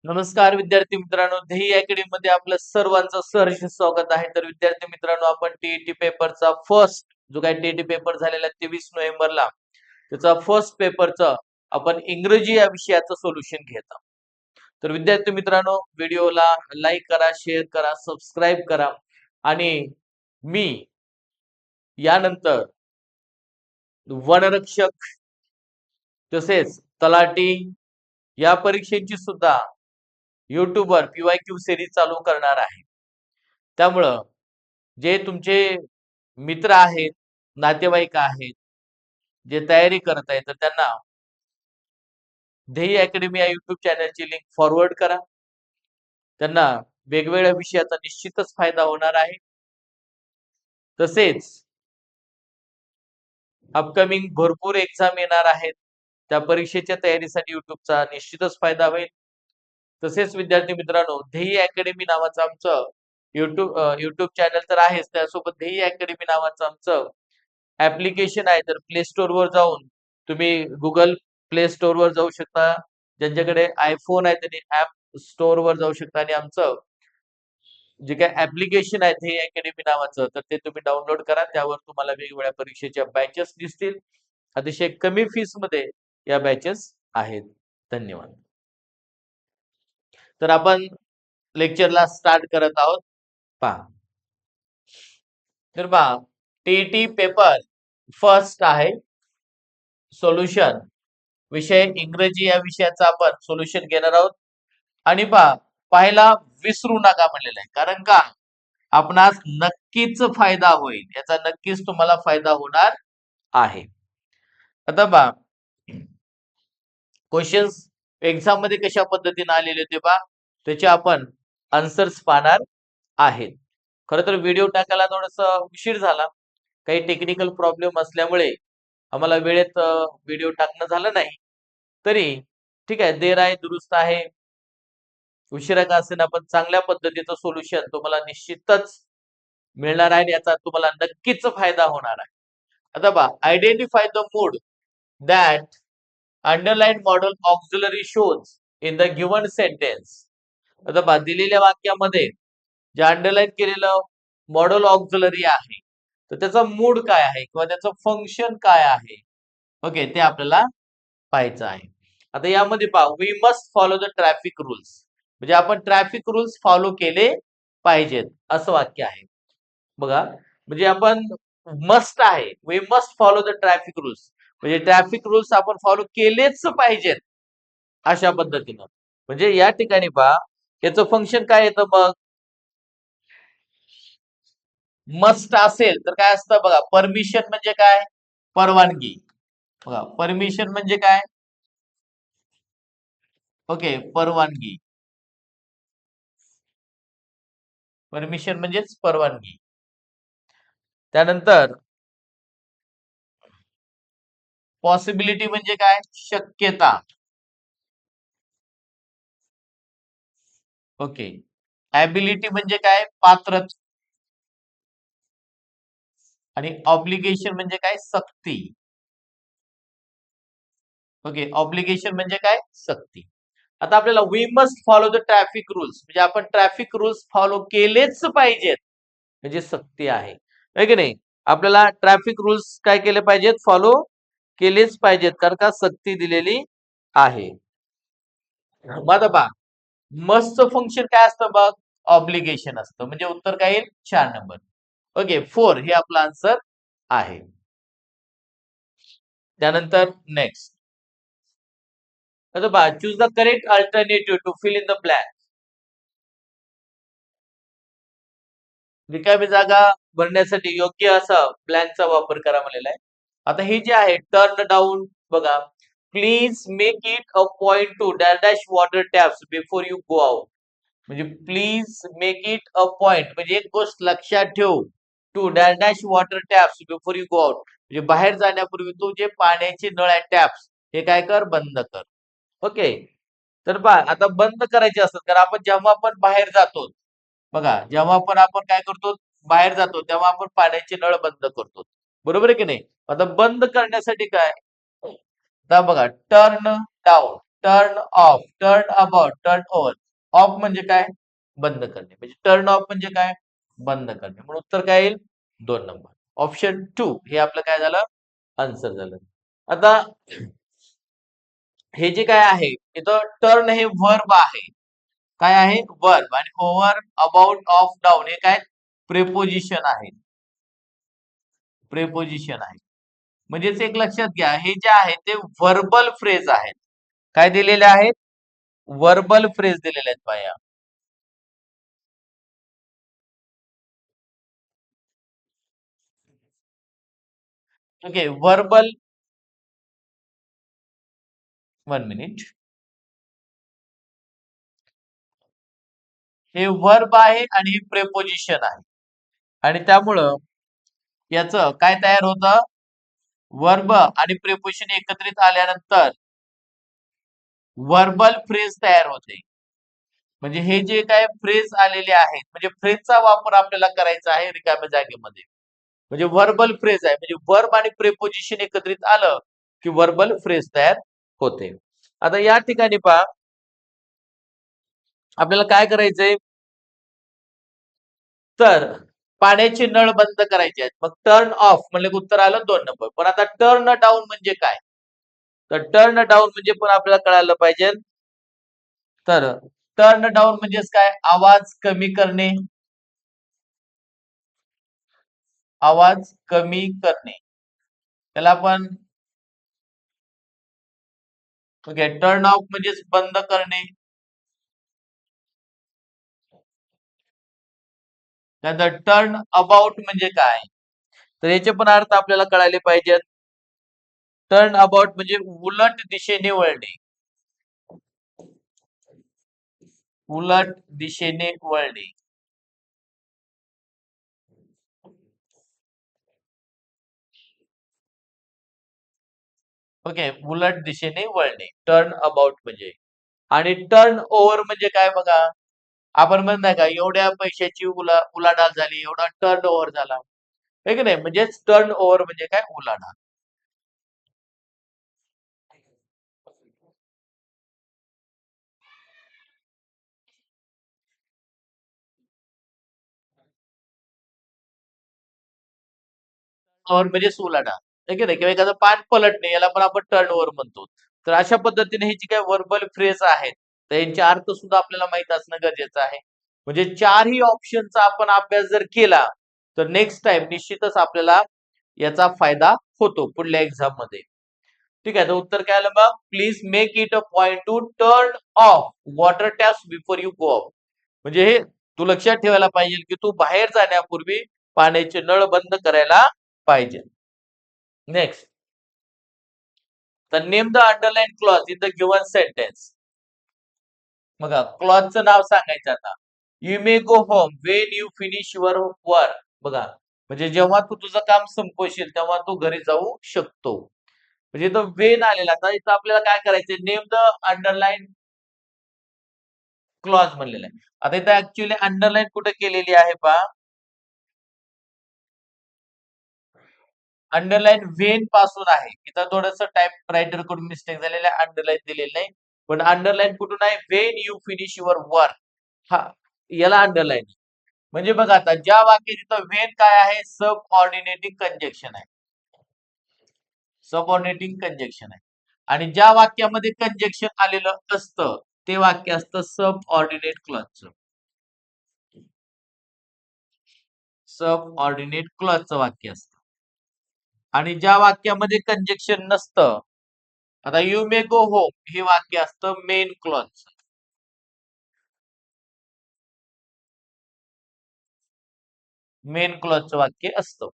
नमस्कार विद्यार्थी मित्रांनो, ध्येय अकॅडमी मध्ये आपलं सर्वांचं सहर्ष स्वागत आहे. तर विद्यार्थी मित्रांनो, आपण टीईटी पेपरचा फर्स्ट जो काही टीईटी पेपर झालेला 23 नोव्हेंबरला त्याचा फर्स्ट पेपरचं आपण इंग्रजी या विषयाचं सोल्युशन घेत आहोत. तर विद्यार्थी मित्रांनो, व्हिडिओला लाईक करा, शेअर करा, सबस्क्राईब करा आणि मी यानंतर वनरक्षक तसेच तलाठी या परीक्षेची सुद्धा युट्यूबवर PYQ सिरीज चालू करणार आहे. त्यामुळं जे तुमचे मित्र आहेत, नातेवाईक आहेत, जे तयारी करत आहेत, तर त्यांना ध्येय अकॅडमी या युट्यूब चॅनलची लिंक फॉरवर्ड करा. त्यांना वेगवेगळ्या विषयाचा निश्चितच फायदा होणार आहे. तसेच अपकमिंग भरपूर एक्झाम येणार आहेत. त्या परीक्षेच्या तयारीसाठी युट्यूबचा निश्चितच फायदा होईल. तसेच विद्यार्थी मित्रांनो, ध्येय अकॅडमी नावाचं आमचं युट्यूब चॅनल तर आहेच, त्यासोबत ध्येय अकॅडमी नावाचं आमचं ऍप्लिकेशन आहे. तर प्ले स्टोअर वर जाऊन तुम्ही गुगल प्ले स्टोअर वर जाऊ शकता. ज्यांच्याकडे आयफोन आहे त्यांनी ऍप स्टोअर वर जाऊ शकता आणि आमचं जे काही ऍप्लिकेशन आहे ध्येय अकॅडमी नावाचं, तर ते तुम्ही डाउनलोड करा. त्यावर तुम्हाला वेगवेगळ्या परीक्षेच्या बॅचेस दिसतील. अतिशय कमी फीस मध्ये या बॅचेस आहेत. धन्यवाद. तर आपण लेक्चरला स्टार्ट करत आहोत. पहा, तर पहा, टीईटी पेपर फर्स्ट आहे सोल्युशन विषय इंग्रजी या विषयाचा आपण सोल्युशन घेणार आहोत. आणि पाहायला विसरू नका म्हणलेलं आहे, कारण का आपणास नक्कीच फायदा होईल, याचा नक्कीच तुम्हाला फायदा होणार आहे. आता पहा, क्वेश्चन्स एक्झाम मध्ये कशा पद्धतीने आलेले होते त्याचे आपण आन्सर्स पाहणार आहेत. खरं तर व्हिडिओ टाकायला थोडस उशीर झाला, काही टेक्निकल प्रॉब्लेम असल्यामुळे आम्हाला वेळेत व्हिडिओ टाकणं झालं नाही. तरी ठीक आहे, देर आहे दुरुस्त आहे. उशिरा का असेना, पण चांगल्या पद्धतीचं सोल्युशन तुम्हाला निश्चितच मिळणार आहे, याचा तुम्हाला नक्कीच फायदा होणार आहे. आता पहा, identify the mood that underline model auxiliary shows in the given sentence. आता पहा, दिलेल्या वाक्यामध्ये जे अंडरलाइन केलेलं मॉडेल ऑक्झिलरी आहे, तर त्याचा मूड काय आहे किंवा त्याचं फंक्शन काय आहे, ओके, ते आपल्याला पाहायचं आहे. आता यामध्ये पहा, we must follow the traffic rules, म्हणजे आपण ट्रॅफिक रूल्स फॉलो केले पाहिजेत असं वाक्य आहे. बघा, म्हणजे आपण मस्ट आहे, we must follow the traffic rules, म्हणजे ट्रॅफिक रूल्स आपण फॉलो केलेच पाहिजेत अशा पद्धतीनं. म्हणजे या ठिकाणी पहा, याचं फंक्शन काय येतं मग, मस्ट असेल तर काय असतं बघा, परमिशन म्हणजे काय, परवानगी. बघा, परमिशन म्हणजे काय, ओके, परवानगी. परमिशन म्हणजेच परवानगी. त्यानंतर पॉसिबिलिटी म्हणजे काय, शक्यता. ओके, ॲबिलिटी म्हणजे काय, पात्रता. आणि ऑब्लिगेशन म्हणजे काय, सक्ती. ओके, ऑब्लिगेशन म्हणजे काय, सक्ती. आता आपल्याला we must follow the traffic rules, म्हणजे आपण ट्रॅफिक रूल्स फॉलो केलेच पाहिजेत, म्हणजे सक्ती आहे की नाही. आपल्याला ट्रॅफिक रूल्स काय केले पाहिजेत, फॉलो केलेच पाहिजेत, कारण का सक्ती दिलेली आहे. माझा बा मस्ट फंक्शन काय असतं बघ, ऑब्लिगेशन असतं, म्हणजे उत्तर काय येईल, 4 नंबर. ओके, 4 हे आपला आन्सर आहे. त्यानंतर नेक्स्ट, आता बा choose the correct alternative to fill in the blank. रिकामी जागा भरण्यासाठी योग्य असा ब्लँकचा वापर करा म्हणलेला आहे. आता हे जे आहे टर्न डाऊन, बघा, please make it a point to dash dash water taps before you go out. म्हणजे please make it a point, म्हणजे एक गोष्ट लक्षात ठेव, to dash dash water taps before you go out, म्हणजे बाहेर जाण्यापूर्वी तू जे पाण्याचे नळ आहे टॅप्स, हे काय कर, बंद कर. ओके, तर पहा, आता बंद करायचे असतात, कारण आपण जेव्हा आपण बाहेर जातो, बघा, जेव्हा पण आपण काय करतो, बाहेर जातो, तेव्हा आपण पाण्याचे नळ बंद करतो, बरोबर आहे की नाही. आता बंद करण्यासाठी काय, आता बघा, turn down, turn off, turn about, turn over. Of म्हणजे काय? बंद करणे. म्हणजे टर्न ऑफ म्हणजे काय? बंद करणे. म्हणून उत्तर काय येईल? 2 नंबर. ऑप्शन 2 हे आपलं काय झालं? आन्सर झालं. आता हे जे काय आहे इथं टर्न हे वर्ब आहे. काय आहे? वर्ब. आणि ओव्हर, अबाउट, ऑफ, डाऊन हे काय? प्रेपोजिशन आहे. प्रेपोजिशन आहे. म्हणजेच एक लक्षात घ्या, हे जे आहे ते व्हर्बल फ्रेज आहेत. काय दिलेले आहेत? व्हर्बल फ्रेज दिलेले आहेत बाया. Okay, verbal 1 minute. हे वर्ब आहे आणि हे प्रेपोजिशन आहे. आणि त्यामुळं याचं काय तयार होतं? वर्ब आणि प्रेपोजिशन एकत्रित आल्यानंतर व्हर्बल फ्रेज तयार होते. म्हणजे हे जे काय फ्रेज आलेले आहेत, म्हणजे फ्रेजचा वापर आपल्याला करायचा आहे रिकाम्या जागेमध्ये. म्हणजे व्हर्बल फ्रेज आहे. म्हणजे वर्ब आणि प्रेपोजिशन एकत्रित आलं की व्हर्बल फ्रेज तयार होते. आता या ठिकाणी पहा, आपल्याला काय करायचंय? तर पाण्याचे नळ बंद करायचे आहेत. मग टर्न ऑफ म्हणले की उत्तर आलं 2 नंबर. पण आता टर्न डाऊन म्हणजे काय? तर टर्न डाऊन म्हणजे पण आपल्याला कळायला पाहिजे. तर टर्न डाऊन म्हणजेच काय? आवाज कमी करणे. आवाज कमी करणे. त्याला आपण ओके, टर्न ऑफ म्हणजेच बंद करणे. त्यानंतर टर्न अबाउट म्हणजे काय? तर याचे पण अर्थ आपल्याला कळायला पाहिजेत. टर्न अबाउट म्हणजे उलट दिशेने वळणे. उलट दिशेने वळणे. ओके, उलट दिशेने वळणे. टर्न अबाउट म्हणजे. आणि टर्न ओव्हर म्हणजे काय बघा? आपण म्हणताय का एवढ्या पैशाची उलाढाल झाली, एवढा टर्न ओव्हर झाला. आहे की नाही? म्हणजेच टर्न ओव्हर म्हणजे काय? उलाढाल. ओव्हर म्हणजेच उलाढाल. आहे की नाही? किंवा एखादं पान पलटणे याला पण आपण टर्न ओव्हर म्हणतो. तर अशा पद्धतीने ही जी काही व्हर्बल फ्रेज आहेत, तर यांचे अर्थ सुद्धा आपल्याला माहित असणं गरजेचं आहे. म्हणजे चारही ऑप्शनचा आपण अभ्यास जर केला, तर नेक्स्ट टाइम निश्चितच आपल्याला याचा फायदा होतो पुढल्या एक्झाम मध्ये. ठीक आहे, तर उत्तर काय आलं मग? Please make it a point to turn off water taps before you go out. म्हणजे हे तू लक्षात ठेवायला पाहिजे की तू बाहेर जाण्यापूर्वी पाण्याचे नळ बंद करायला पाहिजे. Next, the name the underline clause in the given sentence. बघा, क्लॉजचं नाव सांगायचं आता. You may go home Wien you finish your work. बघा, म्हणजे जेव्हा तू तुझं काम संपवशील तेव्हा तू घरी जाऊ शकतो. म्हणजे इथं वेन आलेला, आता इथं आपल्याला काय करायचंय? नेम द अंडरलाईन क्लॉज म्हणलेलं आहे. आता इथं ऍक्च्युअली अंडरलाईन कुठे केलेली आहे पहा. अंडरलाईन वेन पासून आहे. इथं थोडस टाइप रायटर कडून मिस्टेक झालेला आहे, अंडरलाईन दिलेलं नाही. पण अंडरलाईन कुठून आहे? Wien you finish your work. हा, याला अंडरलाईन. म्हणजे बघा, आता ज्या वाक्यात इथं वेन काय आहे? सब ऑर्डिनेटिंग कंजक्शन आहे. सब ऑर्डिनेटिंग कंजक्शन आहे. आणि ज्या वाक्यामध्ये कंजक्शन आलेलं असतं ते वाक्य असतं सब ऑर्डिनेट क्लॉजचं. सब ऑर्डिनेट क्लॉजचं वाक्य असतं. आणि ज्या वाक्यामध्ये कंजक्शन नसतं, आता यू मे गो होम हे वाक्य असतं मेन क्लॉज. मेन क्लॉजचं वाक्य असतं.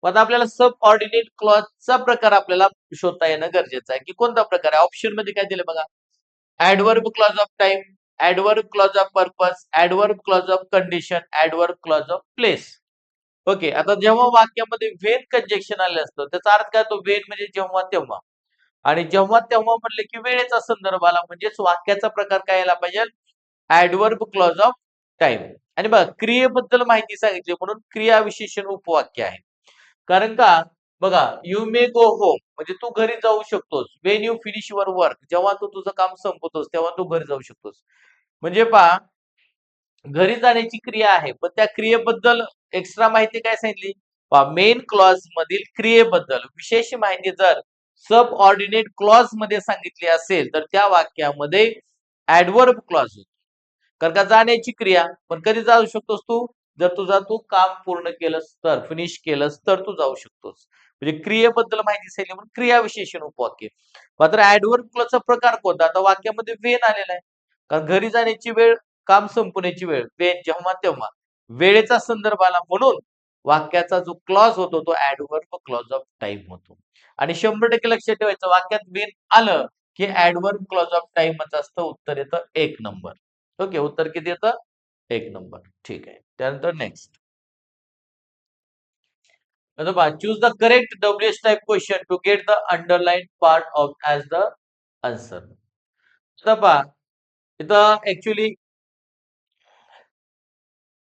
आता आपल्याला सब ऑर्डिनेट क्लॉजचा प्रकार आपल्याला शोधता येणं गरजेचं आहे की कोणता प्रकार आहे. ऑप्शन मध्ये काय दिलं बघा. Adverb clause of time, adverb clause of purpose, adverb clause of condition, adverb clause of place. Okay, आता जेव्हा वाक्यामध्ये वेन कंजक्शन आले असतं त्याचा अर्थ काय? तो वेन म्हणजे जेव्हा तेव्हा. आणि जेव्हा तेव्हा म्हणले की वेळेचा संदर्भ आला, म्हणजेच वाक्याचा प्रकार काय यायला पाहिजे? Adverb clause of time. आणि बघा, क्रियेबद्दल माहिती सांगितली म्हणून क्रिया विशेषण उपवाक्य आहे. कारण का बघा, यू मे गो होम म्हणजे तू घरी जाऊ शकतोस. Wien you finish your work, जेव्हा तू तुझं काम संपवतोस तेव्हा तू घरी जाऊ शकतोस. म्हणजे पहा, घरी जाण्याची क्रिया आहे, पण त्या क्रियेबद्दल एक्स्ट्रा माहिती काय सांगितली? मेन क्लॉज मधील क्रियेबद्दल विशेष माहिती जर सब ऑर्डिनेट क्लॉज मध्ये सांगितली असेल तर त्या वाक्यामध्ये ऍडवर्ब क्लॉज होतो. कारण का जाण्याची क्रिया, पण कधी जाऊ शकतोस तू? जर तू काम पूर्ण केलंस तर, फिनिश केलंस तर तू जाऊ शकतोस. म्हणजे क्रियेबद्दल माहिती सांगितली म्हणून क्रियाविशेषण उपवाक्य. मात्र ऍडवर्ब क्लॉजचा प्रकार कोणता? आता वाक्यामध्ये वेन आलेला आहे. कारण घरी जाण्याची वेळ, काम संपण्याची वेळ, वेन जेव्हा तेव्हा, वेळेचा संदर्भ आला म्हणून वाक्याचा जो क्लॉज होतो तो ऍडवर्ब क्लॉज ऑफ टाइम होतो. आणि 100% लक्षात ठेवायचं, वाक्यात वेन आलं की ऍडवर्ब क्लॉज ऑफ टाइमच असतं. उत्तर येतं 1 नंबर. ओके, उत्तर किती येतं? 1 नंबर. ठीक आहे. त्यानंतर नेक्स्ट. आता पहा, choose the correct WH type question to get the underline part of as the answer. आता पहा, इथं ऍक्च्युली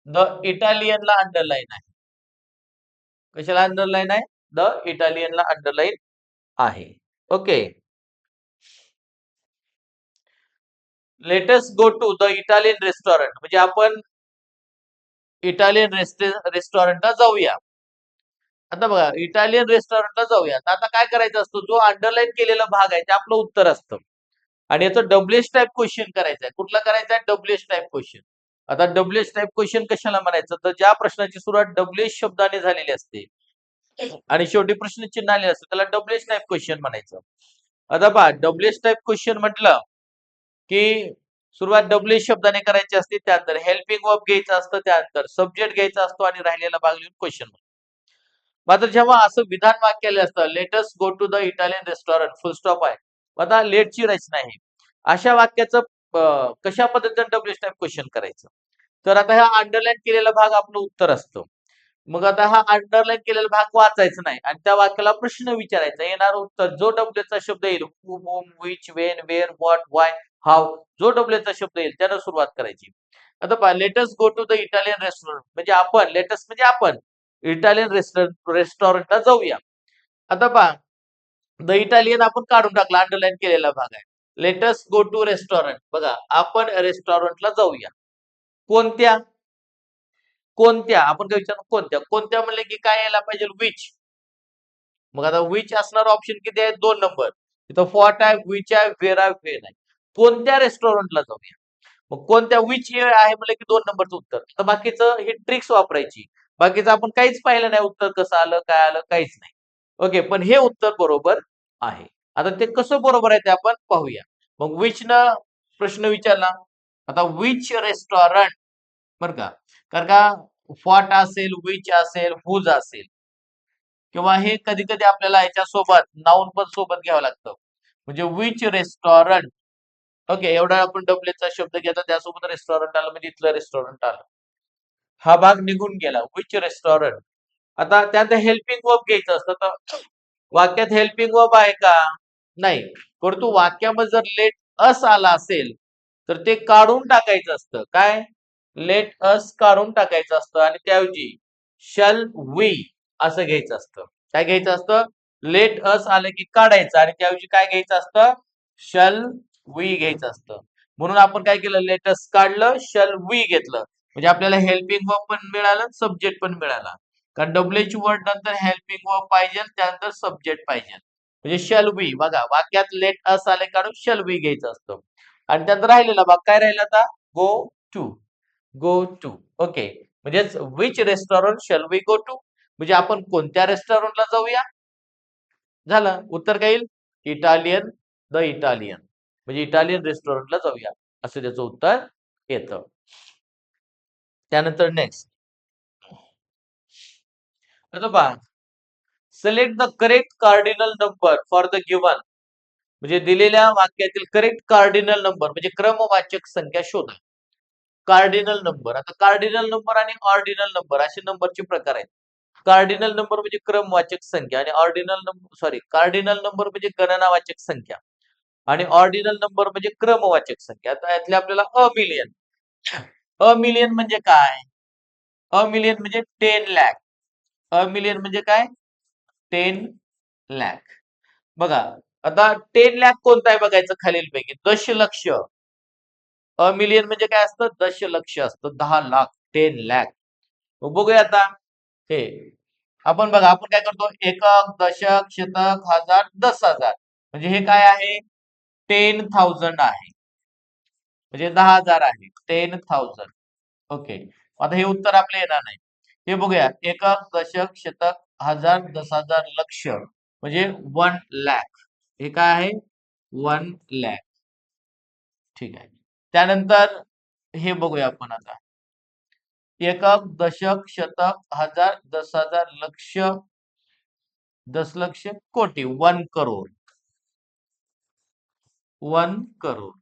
द इटालियनला अंडरलाईन आहे. कशाला अंडरलाईन आहे? द इटालियनला अंडरलाईन आहे. Okay. Let's go to the Italian restaurant, म्हणजे आपण इटालियन रेस्टॉरंटला जाऊया. आता बघा, इटालियन रेस्टॉरंटला जाऊया. आता काय करायचं असतं? जो अंडरलाईन केलेला भाग आहे ते आपलं उत्तर असतं. आणि याचं डब्ल्यूएच टाइप क्वेश्चन करायचा आहे. कुठला करायचा आहे? WH type question. आता डब्ल्यूएच टाइप क्वेश्चन कशाला म्हणायचं? तर ज्या प्रश्नाची सुरुवात डब्ल्यूएच शब्दाने झालेली असते आणि शेवटी प्रश्न चिन्ह आलेलं असतं त्याला डब्ल्यूएच टाइप क्वेश्चन म्हणायचं. आता पहा, डब्ल्यूएच टाइप क्वेश्चन म्हटलं की सुरुवात डब्ल्यूएच शब्दाने करायची असते, त्यानंतर हेल्पिंग वर्ब घ्यायचं असतं, त्यानंतर सब्जेक्ट घ्यायचा असतो आणि राहिलेला भाग लिहून क्वेश्चन. मात्र जेव्हा असं विधान वाक्य आलेलं असतं, let's go to the Italian restaurant, full stop आहे. आता लेटची रचना आहे. अशा वाक्याचं कशा पद्धतीने डब्ल्यूएच टाइप क्वेश्चन करायचं? तर आता हा अंडरलाईन केलेला भाग आपलं उत्तर असतं. मग आता हा अंडरलाईन केलेला भाग वाचायचा नाही आणि त्या वाक्याला प्रश्न विचारायचा. येणारं उत्तर जो डब्ल्यूचा शब्द येईल, who, whom, which, when, where, what, why, how, जो डब्ल्यूचा शब्द येईल त्यानं सुरुवात करायची. आता पहा, let's go to the Italian restaurant म्हणजे आपण, लेटस म्हणजे आपण इटालियन रेस्टॉरंटला जाऊया. आता पहा, द इटालियन आपण काढून टाकला, अंडरलाईन केलेला भाग आहे. लेटस गो टू रेस्टॉरंट, बघा आपण रेस्टॉरंटला जाऊया. कोणत्या? कोणत्या? आपण काय विचारतो? कोणत्या? कोणत्या म्हणले की काय यायला पाहिजे? विच. मग आता विच असणार ऑप्शन किती आहे? 2 नंबर. इथं फॉट आहे, विच आहे, वेर आहे, वेन आहे. कोणत्या रेस्टॉरंटला जाऊया? मग कोणत्या विच आहे म्हणलं की 2 नंबरचं उत्तर. तर बाकीचं ही ट्रिक्स वापरायची. बाकीचं आपण काहीच पाहिलं नाही, उत्तर कसं आलं, काय आलं, काहीच नाही. ओके, पण हे उत्तर बरोबर आहे. आता ते कसं बरोबर आहे ते आपण पाहूया. मग विच न प्रश्न विचारला. आता विच रेस्टॉरंट, बरं का? कारण का व्हॉट असेल, विच असेल, हुज असेल किंवा हे कधी-कधी आपल्याला ह्याच्यासोबत नाउन पण सोबत घ्यावं लागतं. म्हणजे विच रेस्टॉरंट. ओके, एवढा आपण डब्ल्यूचा शब्द घेतला त्यासोबत रेस्टॉरंट आलं म्हणजे इथलं रेस्टॉरंट आलं. हा भाग निघून गेला. Which restaurant. आता त्यात हेल्पिंग वर्ब घ्यायचं असतं. तर वाक्यात हेल्पिंग वर्ब आहे का? नाही. परंतु वाक्यामध्ये जर लेट अस आला असेल तर ते काढून टाकायचं असतं. काय? लेट अस काढून टाकायचं असतं आणि त्याऐवजी शल वी असं घ्यायचं असतं. काय घ्यायचं असतं? लेट अस आलं की काढायचं आणि त्याऐवजी काय घ्यायचं असतं? शल वी घ्यायचं असतं. म्हणून आपण काय केलं? लेटस काढलं, शल वी घेतलं. म्हणजे आपल्याला हेल्पिंग वर्ब पण मिळालं, सब्जेक्ट पण मिळाला. कारण डब्ल्यूएच वर्ड नंतर हेल्पिंग वर्ब पाहिजे, त्यानंतर सब्जेक्ट पाहिजे. म्हणजे शल बी, बघा वाक्यात लेट अस आले काढून शल बी घ्यायचं असतं. आणि त्यात राहिलेला भाग काय राहिला आता? Go to. Go to. Okay, म्हणजेच which restaurant shall we go to, म्हणजे आपण कोणत्या रेस्टॉरंटला जाऊया? झालं. उत्तर काय येईल? Italian, the Italian. म्हणजे इटालियन रेस्टॉरंटला जाऊया असं त्याचं उत्तर येतं. त्यानंतर नेक्स्ट. आता पहा, select the correct cardinal number for the given, म्हणजे दिलेल्या वाक्यातील करेक्ट कार्डिनल नंबर म्हणजे क्रमवाचक संख्या शोधा. Cardinal number. आता कार्डिनल नंबर आणि ऑर्डिनल नंबर असे नंबरचे प्रकार आहेत. कार्डिनल नंबर म्हणजे क्रमवाचक संख्या आणि ordinal number, sorry, cardinal number म्हणजे गणनावाचक संख्या आणि ऑर्डिनल नंबर म्हणजे क्रमवाचक संख्या. आता यातले आपल्याला अमिलियन. अमिलियन म्हणजे काय? अमिलियन म्हणजे 10 लाख. अमिलियन म्हणजे काय? 10 लाख. बघा आता 10 लाख कोणता आहे बघायचं खालीलपैकी. दशलक्ष. मिलियन म्हणजे काय असतं? दशलक्ष असतं. 10 लाख. 10 लाख. मग बघूया आता हे. आपण बघा आपण काय करतो? एकक, दशक, शतक, हजार, 10,000. म्हणजे हे काय आहे? 10,000 आहे. म्हणजे 10,000 आहे. 10,000. ओके. आता हे उत्तर आपलं येणार नाही. हे बघूया. एकक, दशक, शतक, हजार, 10,000, लक्ष. म्हणजे 1 लाख. हे काय आहे? 1 लाख. ठीक आहे. त्यानंतर हे बघूया आपण आता. एकक, दशक, शतक, हजार, 10,000, लक्ष, 10 लक्ष, कोटी. 1 करोड. 1 करोड.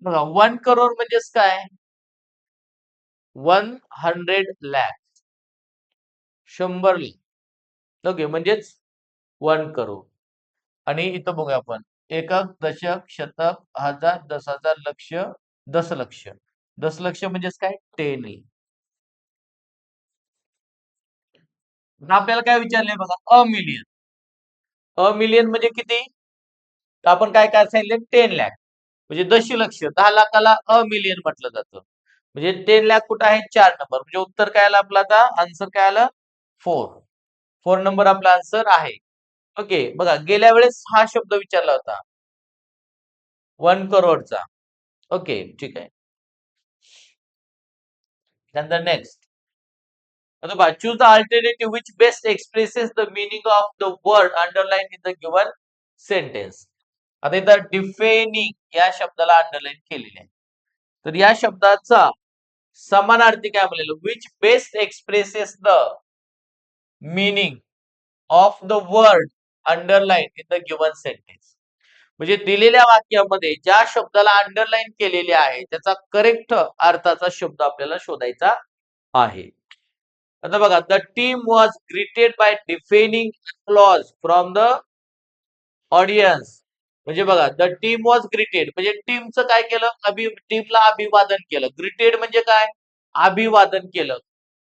बघा 1 करोड म्हणजेच काय? 100 लाख. 100 लाख. ओके म्हणजेच 1 करोड. आणि इथं बघूया आपण. एकक, दशक, शतक, हजार, 10,000, लक्ष, 10 लक्ष. 10 लक्ष म्हणजेच काय? 10 लाख. आता आपल्याला काय विचारलंय बघा? मिलियन. मिलियन म्हणजे किती? तर आपण काय सांगितलं? 10 लाख. म्हणजे दशलक्ष. 10 लाखाला मिलियन म्हटलं जातं. म्हणजे 10 लाख कुठं आहे? 4 नंबर. म्हणजे उत्तर काय आलं आपलं आता? आन्सर काय आलं? 4. 4 नंबर आपला आन्सर आहे. ओके. बघा गेल्या वेळेस हा शब्द विचारला होता. 1 करोडचा. ओके. ठीक आहे. त्यानंतर नेक्स्ट. आता पहा, choose the alternative which best expresses the meaning of the word underlined in the given sentence. आता इथं डिफेनिंग या शब्दाला अंडरलाईन केलेले आहे. तर या शब्दाचा समानार्थी काय म्हणलेलं? Which best expresses the meaning of the word underline in the given sentence. म्हणजे दिलेल्या वाक्यामध्ये ज्या शब्दाला अंडरलाईन केलेले आहे त्याचा करेक्ट अर्थाचा शब्द आपल्याला शोधायचा आहे. आता बघा, the team was greeted by deafening applause from the audience. म्हणजे बघा, द टीम वॉज ग्रीटेड म्हणजे टीमचं काय केलं? टीमला अभिवादन केलं. ग्रीटेड म्हणजे काय? अभिवादन केलं.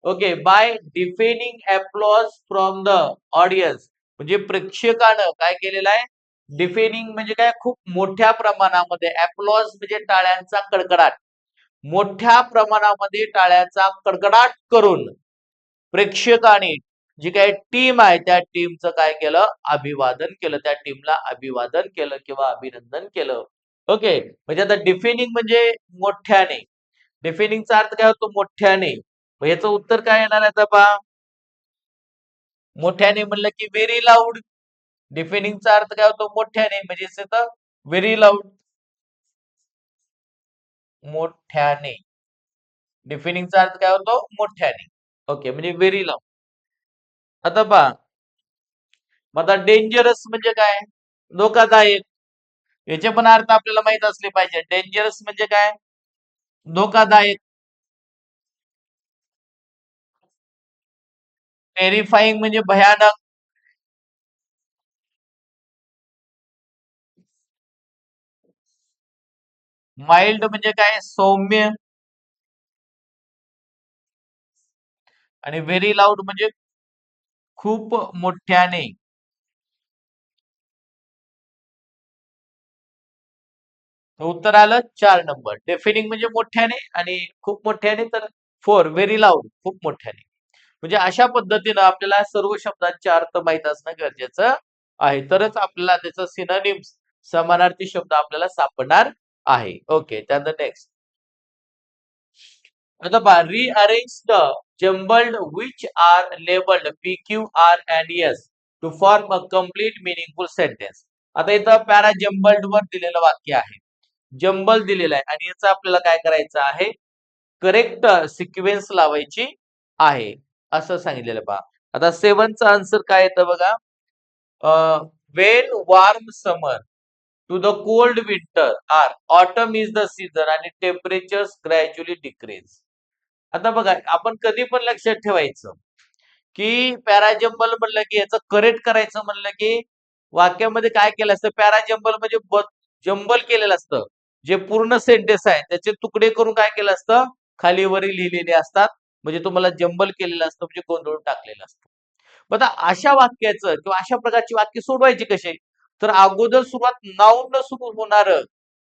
Okay. By deafening applause from the audience. म्हणजे प्रेक्षकानं काय केलेलं आहे? डिफेनिंग म्हणजे काय? खूप मोठ्या प्रमाणामध्ये. अप्लॉज म्हणजे टाळ्यांचा कडकडाट. मोठ्या प्रमाणामध्ये टाळ्याचा कडकडाट करून प्रेक्षकाने जी काही टीम आहे त्या टीमचं काय केलं? अभिवादन केलं. त्या टीमला अभिवादन केलं किंवा अभिनंदन केलं. ओके. म्हणजे आता डिफेनिंग म्हणजे मोठ्याने. डिफेनिंगचा अर्थ काय होतो? मोठ्याने. मग याचं उत्तर काय येणार आहे आता पहा. मोठ्याने म्हणलं की व्हेरी लाऊड. डिफेनिंगचा अर्थ काय होतो? मोठ्याने. म्हणजे व्हेरी लाऊड. मोठ्याने. डिफेनिंगचा अर्थ काय होतो? मोठ्याने. ओके. म्हणजे व्हेरी लाऊड. आता पहा, मग आता डेंजरस म्हणजे काय? धोकादायक. याचे पण अर्थ आपल्याला माहित असले पाहिजे. डेंजरस म्हणजे काय? धोकादायक. टेरिफाईंग म्हणजे भयानक. माइल्ड म्हणजे काय? सौम्य. आणि व्हेरी लाऊड म्हणजे खूप मोठ्याने. उत्तर आलं 4 नंबर. डेफिनिंग म्हणजे मोठ्याने आणि खूप मोठ्याने. तर 4 व्हेरी लाऊड, खूप मोठ्याने. म्हणजे अशा पद्धतीनं आपल्याला सर्व शब्दांचे अर्थ माहित असणं गरजेचं आहे. तरच आपल्याला त्याचं सिनोनिम्स समानार्थी शब्द आपल्याला सापडणार आहे. ओके. त्यानंतर नेक्स्ट. आता पहा, rearrange the jumbled which are labeled P, Q, R and S to form a complete meaningful sentence. आता इथं पॅरा जम्बल्ड वर दिलेलं वाक्य आहे. जंबल दिलेलं आहे आणि याचं आपल्याला काय करायचं आहे? करेक्ट सिक्वेन्स लावायची आहे असं सांगितलेलं पहा. आता 7चा आन्सर काय येतं बघा. When warm summer to the cold winter are autumn is the season आणि टेम्परेचर ग्रॅज्युअली डिक्रीज. आता बघा आपण कधी पण लक्षात ठेवायचं की पॅराजंबल म्हणलं की याचं करेक्ट करायचं म्हणलं की वाक्यामध्ये काय केलं असतं? पॅराजंबल म्हणजे जंबल केलेलं असतं. जे पूर्ण सेंटेन्स आहे त्याचे तुकडे करून काय केलं असतं, खाली वरी लिहिलेले असतात. म्हणजे तुम्हाला जंबल केलेलं असतं, म्हणजे गोंधळून टाकलेलं असतं. मग आता अशा वाक्याचं किंवा अशा प्रकारची वाक्य सोडवायची कसे, तर अगोदर सुरुवात नाऊन सुरू होणार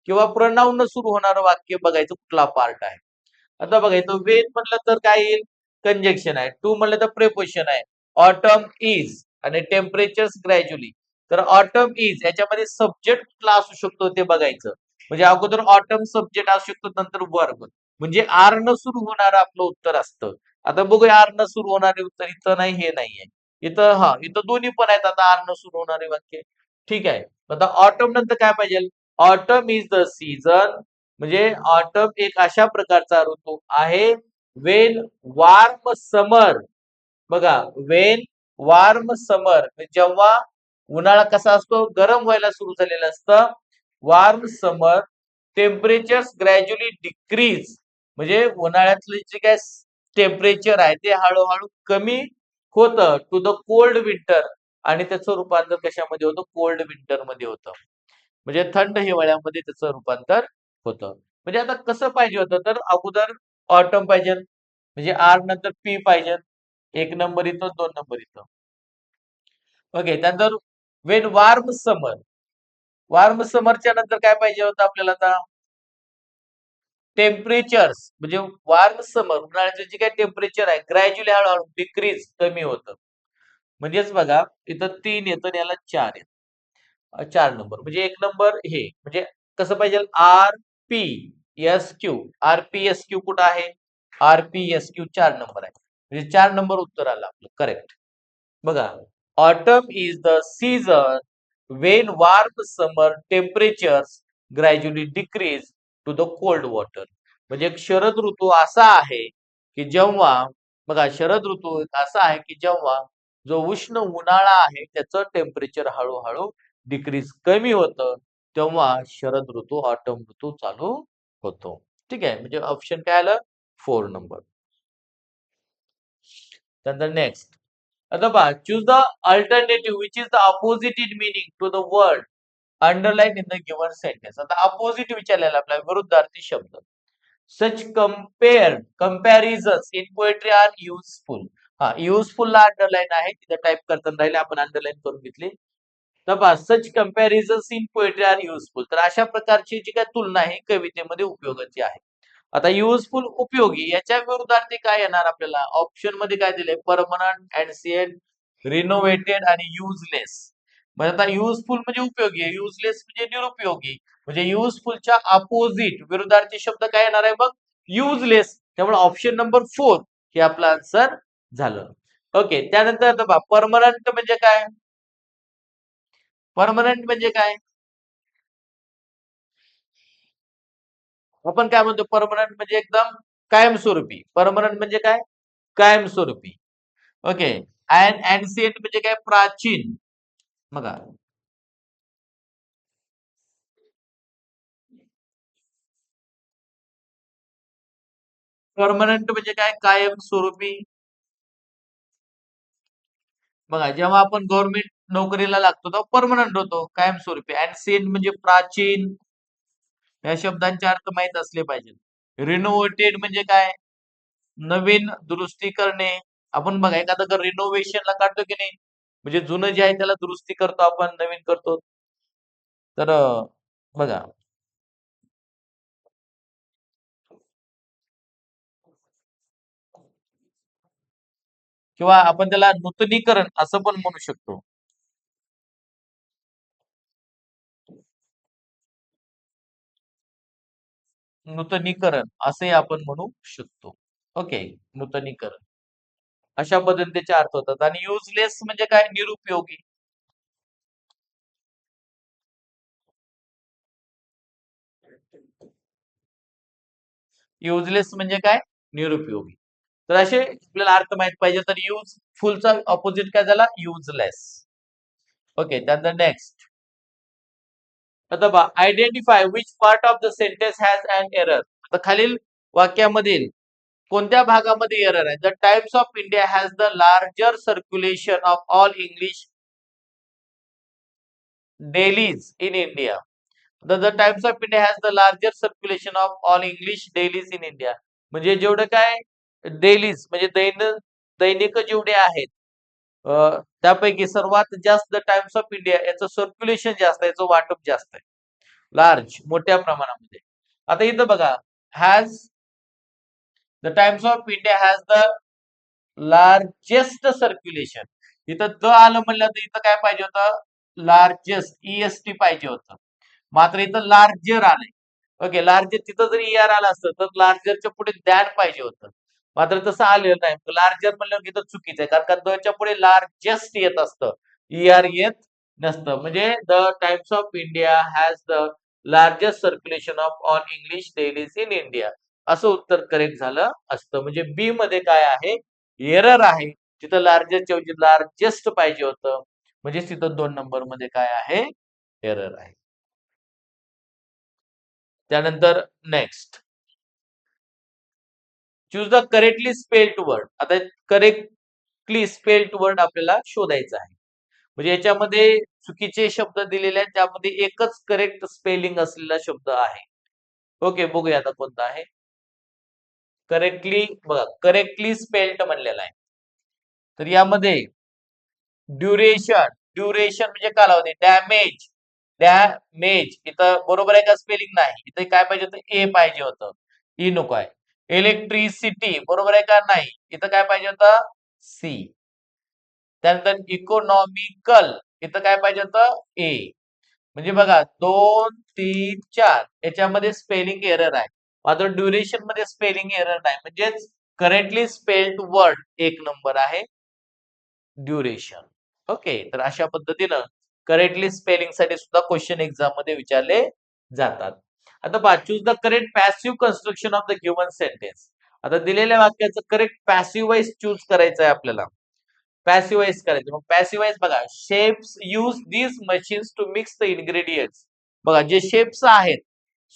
किंवा प्रनाऊन सुरू होणारं वाक्य बघायचं कुठला पार्ट आहे. आता बघा इथं वेन म्हटलं तर काय येईल, कंजक्शन आहे. टू म्हटलं तर प्रेपोजिशन आहे. ऑटम इज आणि टेम्परेचर ग्रॅज्युअली. तर ऑटम इज याच्यामध्ये सब्जेक्ट कुठला असू शकतो ते बघायचं. म्हणजे अगोदर ऑटम सब्जेक्ट असू शकतो, नंतर वर्ब. म्हणजे आर न सुरू होणारं आपलं उत्तर असतं. आता बघूया आर न सुरू होणारे उत्तर इथं नाही, हे नाहीये. इथं इथं दोन्ही पण आहेत. आता आर न सुरू होणारे वाक्य ठीक आहे. आता ऑटम नंतर काय पाहिजे, ऑटम इज द सीझन. म्हणजे ऑटम एक अशा प्रकारचा ऋतू आहे वेन वार्म समर. बघा वेन वार्म समर, जेव्हा उन्हाळा कसा असतो, गरम व्हायला सुरू झालेलं असतं. वार्म समर टेम्परेचर ग्रॅज्युअली डिक्रीज, म्हणजे उन्हाळ्यातलं जे काय टेम्परेचर आहे ते हळूहळू कमी होतं टू द कोल्ड विंटर. आणि त्याचं रूपांतर कशामध्ये होतं, कोल्ड विंटर मध्ये होतं. म्हणजे थंड हिवाळ्यामध्ये त्याचं रूपांतर होतं. म्हणजे आता कसं पाहिजे होतं, तर अगोदर ऑटम पाहिजे, म्हणजे आर नंतर पी पाहिजे. एक नंबर इथं, दोन नंबर इथं. ओके, त्यानंतर वेन वार्म समर. वार्म समरच्या नंतर काय पाहिजे होतं आपल्याला आता, टेम्परेचर्स. म्हणजे वार्म समर उन्हाळ्याचं जे काही टेम्परेचर आहे ग्रॅज्युअली हळूहळू डिक्रीज कमी होतं. म्हणजेच बघा इथं 3 येतं आणि याला 4 येतं. 4 नंबर म्हणजे एक नंबर हे म्हणजे कसं पाहिजे, R P S Q. R P S Q कुठं आहे, R P S Q 4 number आहे. म्हणजे 4 नंबर उत्तर आलं आपलं करेक्ट. बघा autumn is the season when warm summer temperatures gradually decrease to the cold water. म्हणजे एक शरद ऋतू असा आहे की जेव्हा, बघा शरद ऋतू असा आहे की जेव्हा जो उष्ण उन्हाळा आहे त्याचं टेम्परेचर हळूहळू डिक्रीज कमी होतं, तेव्हा शरद ऋतू ऑटम ऋतू चालू होतो. ठीक आहे, म्हणजे ऑप्शन काय आलं, 4 नंबर. त्यानंतर नेक्स्ट, आता पहा, choose the alternative which is the opposite in meaning to the word underline in the given sentence. आता अपोजिट विचारलेला आपला विरुद्धार्थी शब्द. Such comparisons in poetry are useful. Useful ला अंडरलाईन आहे, तिथे टाईप करताना राहिले, आपण अंडरलाईन करून घेतली. तर पहा, सच comparisons in poetry are useful. तर अशा प्रकारची जी काय तुलना आहे कवितेमध्ये उपयोगाची आहे. आता युजफुल उपयोगी याच्या विरुद्धार्थी काय येणार आपल्याला, ऑप्शन मध्ये काय दिलंय, परमनंट, एन्सियंट, रिनोव्हेटेड आणि युजलेस. म्हणजे आता युजफुल म्हणजे उपयोगी, युजलेस म्हणजे निरुपयोगी. म्हणजे युजफुलच्या अपोजिट विरुद्धार्थी शब्द काय येणार आहे बघ, युजलेस. त्यामुळे ऑप्शन नंबर 4 हे आपलं आन्सर झालं. ओके, त्यानंतर आता पहा, परमनंट म्हणजे काय, परमनंट म्हणजे काय, आपण काय म्हणतो, परमनंट म्हणजे एकदम कायमस्वरूपी. परमनंट म्हणजे काय, कायमस्वरूपी. ओके, अँड एन्सियंट म्हणजे काय, प्राचीन. बघा परमनंट म्हणजे काय, कायमस्वरूपी. बघा जेव्हा आपण गव्हर्नमेंट नोकरीला लागतो तेव्हा परमनंट होतो, कायमस्वरूपी. एन्सियंट म्हणजे प्राचीन. या शब्दांचे अर्थ माहित असले पाहिजे. रिनोव्हेटेड म्हणजे काय, नवीन दुरुस्ती करणे. आपण बघा एखादं घर रिनोव्हेशनला काढतो की नाही, म्हणजे जुनं जे आहे त्याला दुरुस्ती करतो आपण, नवीन करतो. तर बघा, किंवा आपण त्याला नूतनीकरण असं पण म्हणू शकतो. नूतनीकरण असंही आपण म्हणू शकतो. ओके, नूतनीकरण अशा पद्धतीने त्याचे अर्थ होतात. आणि युजलेस म्हणजे काय, निरुपयोगी. युजलेस म्हणजे काय, निरुपयोगी. तर असे आपल्याला अर्थ माहित पाहिजे. तर युजफुलचा ऑपोजिट काय झाला, युजलेस. ओके, त्यानंतर नेक्स्ट, आता पहा, identify which part of the sentence has an error. आता खालील वाक्यामधील कोणत्या भागामध्ये एरर आहे. The Times of India has the larger circulation of all English dailies in India. The Times of India has the larger circulation of all English dailies in India. म्हणजे जेवढं काय dailies म्हणजे दैनिक जेवढे आहेत त्यापैकी सर्वात जास्त द टाइम्स ऑफ इंडिया याचं सर्क्युलेशन जास्त आहे, याचं वाटप जास्त आहे, लार्ज मोठ्या प्रमाणामध्ये. आता इथं बघा, has the Times of India has the largest circulation. इथं द आलं म्हणलं तर इथं काय पाहिजे होतं, लार्जेस्ट EST पाहिजे होतं. मात्र इथं लार्जर आलंय. ओके, लार्जर तिथं जरी ER आला असतं तर लार्जरच्या पुढे दॅन पाहिजे होतं. मात्र तसं आलेलं नाही. लार्जर म्हणलं की इथं चुकीचं आहे, कारण का दच्या पुढे लार्जेस्ट येत असतं, ER येत नसतं. म्हणजे the Times of India has the largest circulation of all English dailies in India, असं उत्तर करेक्ट झालं असतं. म्हणजे बी मध्ये काय आहे, एरर आहे. तिथं लार्जेस्ट ऐवजी लार्जेस्ट पाहिजे होतं, म्हणजे तिथं 2 नंबर मध्ये काय आहे, एरर आहे. त्यानंतर next, choose the correctly spelled word. आता करेक्टली स्पेल्ड वर्ड आपल्याला शोधायचं आहे. म्हणजे याच्यामध्ये चुकीचे शब्द दिलेले आहेत, त्यामध्ये एकच करेक्ट स्पेलिंग असलेला शब्द आहे. ओके, बघूया आता कोणता आहे. करेक्टली बघा, करेक्टली स्पेल्ड म्हणलेला आहे. तर यामध्ये ड्युरेशन, ड्युरेशन म्हणजे कालावधी. डॅमेज, डॅमेज इथं बरोबर आहे का स्पेलिंग? नाही, इथं काय पाहिजे होतं, ए पाहिजे होतं, ई नको आहे. इलेक्ट्रिसिटी बरोबर आहे का? नाही, इथं काय पाहिजे होतं, सी. त्यानंतर इकॉनॉमिकल, इथं काय पाहिजे होतं, ए. म्हणजे बघा 2, 3, 4 याच्यामध्ये स्पेलिंग एरर आहे, मात्र ड्युरेशन मध्ये स्पेलिंग एरर नाही. म्हणजेच करेक्टली स्पेल्ड वर्ड 1 नंबर आहे, ड्युरेशन. ओके, तर अशा पद्धतीनं करेक्टली स्पेलिंग साठी सुद्धा क्वेश्चन एक्झाम मध्ये विचारले जातात. आता पहा, choose the correct passive construction of the given sentence. आता दिलेल्या वाक्याचं करेक्ट पॅसिव्ह वाईज चूज करायचं आहे आपल्याला. पॅसिव्ह वाईज करायचं. मग पॅसिव्ह वाईज बघा, shapes use these machines to mix the ingredients. बघा, जे शेप्स आहेत,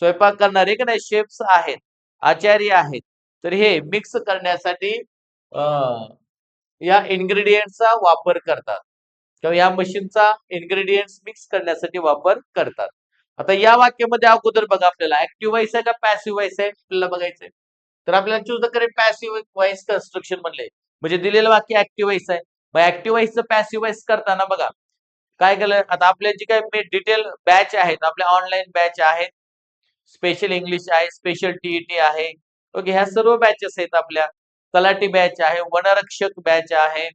स्वयंपाक करणारे का नाही शेप्स आहेत, आचारी आहेत, तर हे मिक्स करण्यासाठी या इन्ग्रेडियंटचा वापर करतात, किंवा या मशीनचा इन्ग्रेडियंट्स मिक्स करण्यासाठी वापर करतात. आता या वाक्यामध्ये अगोदर बघा, आपल्याला ऍक्टिव्ह व्हायचं आहे का पॅसिव्ह व्हायचं आहे आपल्याला बघायचंय. तर आपल्याला choose the correct passive voice construction म्हणले, म्हणजे दिलेलं वाक्य ऍक्टिव्ह व्हायचं आहे. मग ऍक्टिव्ह व्हाईसचं पॅसिव्ह व्हाईस करताना बघा काय केलं. आता आपल्या जी काही डिटेल बॅच आहेत, आपल्या ऑनलाईन बॅच आहेत, स्पेशल इंग्लिश आहे, स्पेशल टीईटी आहे. ओके, ह्या सर्व बॅचेस आहेत आपल्या. तलाठी बॅच आहे, वनरक्षक बॅच आहे,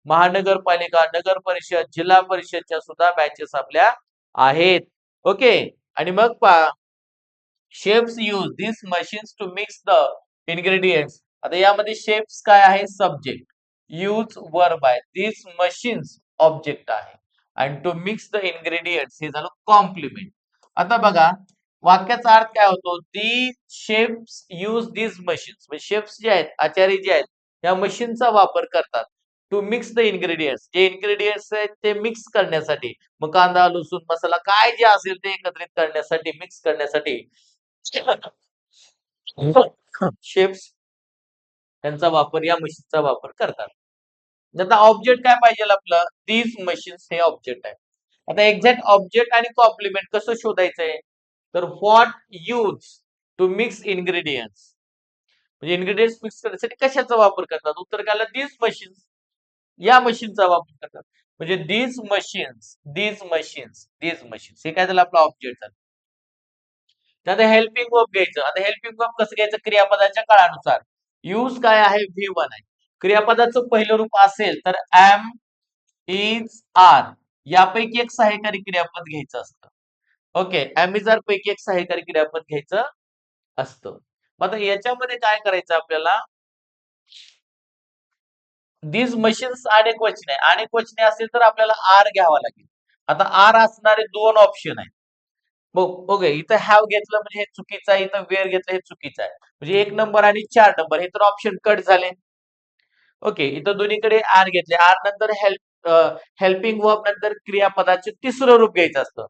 महानगरपालिका, नगर परिषद, जिल्हा परिषदच्या सुद्धा बॅचेस आपल्या आहेत. ओके, आणि मग पहा, shapes use this machines to mix the ingredients. आता यामध्ये शेप्स काय आहे, सब्जेक्ट, यूज वर्ब आहे, दिस मशीन्स ऑब्जेक्ट आहे, आणि टू मिक्स द इन्ग्रेडियंट्स हे झालं कॉम्प्लिमेंट. आता बघा, वाक्याचा अर्थ काय होतो, दी शेप्स यूज दिस मशीन्स, म्हणजे शेप्स जे आहेत, आचारी जे आहेत, या मशीनचा वापर करतात टू मिक्स द इन्ग्रेडियंट्स, जे इन्ग्रेडियंट्स आहेत ते मिक्स करण्यासाठी. मग कांदा, लसूण, मसाला काय जे असेल ते एकत्रित करण्यासाठी, मिक्स करण्यासाठी शेप्स त्यांचा वापर, या मशीनचा वापर करतात. आता ऑब्जेक्ट काय पाहिजे आपलं, दीज मशीन्स हे ऑब्जेक्ट आहे. आता एक्झॅक्ट ऑब्जेक्ट आणि कॉम्प्लिमेंट कसं शोधायचंय, तर what use to mix ingredients, म्हणजे इन्ग्रेडियंट्स मिक्स करण्यासाठी कशाचा वापर करतात, उत्तर काय आलं, दीज मशीन्स, या मशीनचा वापर करतात. म्हणजे these machines, these machines, these machines हे काय झालं, आपलं ऑब्जेक्ट झालं. त्यात हेल्पिंग वर्ब घ्यायचं. आता हेल्पिंग वर्ब कसं घ्यायचं, क्रियापदाच्या काळानुसार. यूज काय आहे, V1 आहे. क्रियापदाचं पहिलं रूप असेल तर एम, इज, आर यापैकी एक सहाय्यकारी क्रियापद घ्यायचं असतं. ओके, एम इज आर पैकी एक सहाय्यकारी क्रियापद घ्यायचं असतं. मग आता याच्यामध्ये काय करायचं आपल्याला, दीज मशीन्स अनेक वचने, अनेक वचने असेल तर आपल्याला आर घ्यावा लागेल. आता आर असणारे 2 ऑप्शन आहेत. ओके, इथं हॅव घेतलं म्हणजे हे चुकीचं आहे, इथं वेअर घेतलं हे चुकीचं आहे. म्हणजे 1 नंबर आणि 4 नंबर हे तर ऑप्शन कट झाले. ओके, इथं दोन्हीकडे आर घेतले. आर नंतर हेल्पिंग वर्ब नंतर क्रियापदाचे तिसरं रूप घ्यायचं असतं.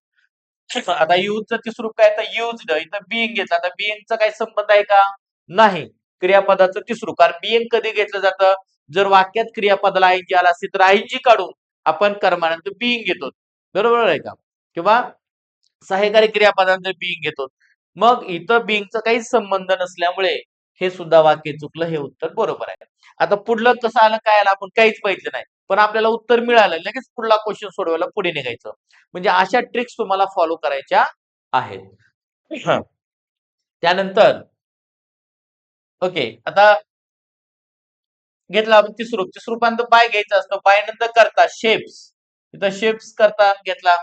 आता यूजचं तिसरं रूप काय, तर युज्ड, इथं बिईंग घेतलं. आता बिईंगचा काही संबंध आहे का, नाही. क्रियापदाचं तिसरं रूप, कारण बिईंग कधी घेतलं जातं, जर वाक्यात क्रियापदाला आयजी आला असेल तर आयजी काढून आपण कर्मानंतर बिईंग घेतो, बरोबर आहे का, किंवा सहाय्यकारी क्रियापदांचं बिंग घेतो. मग इथं बिंगचा काहीच संबंध नसल्यामुळे हे सुद्धा वाक्य चुकलं. हे उत्तर बरोबर आहे. आता पुढलं कसं आलं काय आलं आपण काहीच बघितलं नाही, पण आपल्याला उत्तर मिळालं, लगेच पुढला क्वेश्चन सोडवायला पुढे निघायचं. म्हणजे अशा ट्रिक्स तुम्हाला फॉलो करायच्या आहेत. हं. त्यानंतर ओके, आता घेतला आपण तिसरूप. तिसरूपांत बाय घ्यायचं असतं. बाय नंतर करता शेप्स. इथं शेप्स करता घेतला.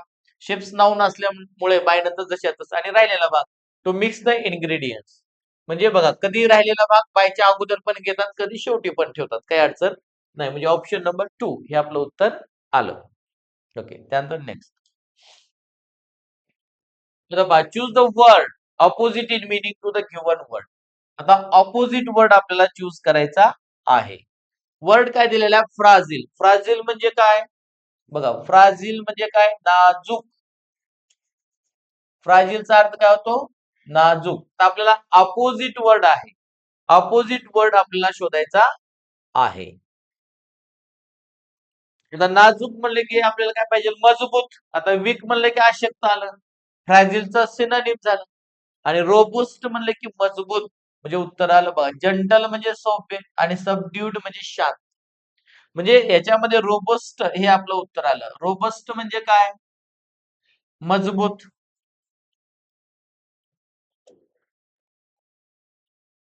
शेप्स नाऊन असल्यामुळे बाय नंतर जसे तसं आणि राहिलेला भाग टू मिक्स द इन्ग्रेडियंट्स. म्हणजे बघा कधी राहिलेला भाग बायच्या अगोदर पण घेतात, कधी शेवटी पण ठेवतात. काही अडचण नाही. म्हणजे ऑप्शन नंबर 2 हे आपलं उत्तर आलं. ओके. त्यानंतर next. Choose the word opposite in meaning to the given word. आता ऑपोजिट वर्ड आपल्याला चूज करायचा आहे. वर्ड काय दिलेला आहे? फ्राजिल. फ्राजिल म्हणजे काय? बघा, फ्राजिल म्हणजे काय? नाजूक. फ्राजिलचा अर्थ काय होतो? नाजूक. तर आपल्याला अपोजिट वर्ड आहे. अपोजिट वर्ड आपल्याला शोधायचा आहे. आता नाजूक म्हणले की आपल्याला काय पाहिजे? मजबूत. आता वीक म्हणले की अशक्त आलं. फ्राजिलचं सिनोनिम झालं. आणि रोबुस्ट म्हणले की मजबूत. म्हणजे उत्तर आलं बघा. जंटल म्हणजे सौम्य आणि सबड्यूड म्हणजे शांत. म्हणजे याच्यामध्ये रोबस्ट हे आपलं उत्तर आलं. रोबस्ट म्हणजे काय? मजबूत.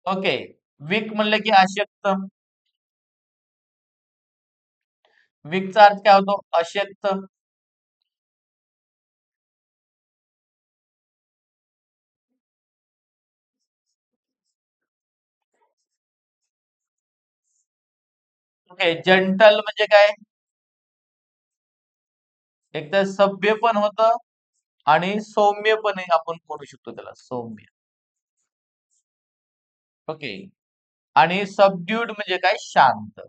ओके. वीक म्हणलं की अशक्त. वीकचा अर्थ काय होतो? अशक्त. ओके. जंटल म्हणजे काय? एक तर सभ्य पण होतं आणि सौम्य पण आपण म्हणू शकतो त्याला सौम्य. ओके. आणि सबड्यूड म्हणजे काय? शांत.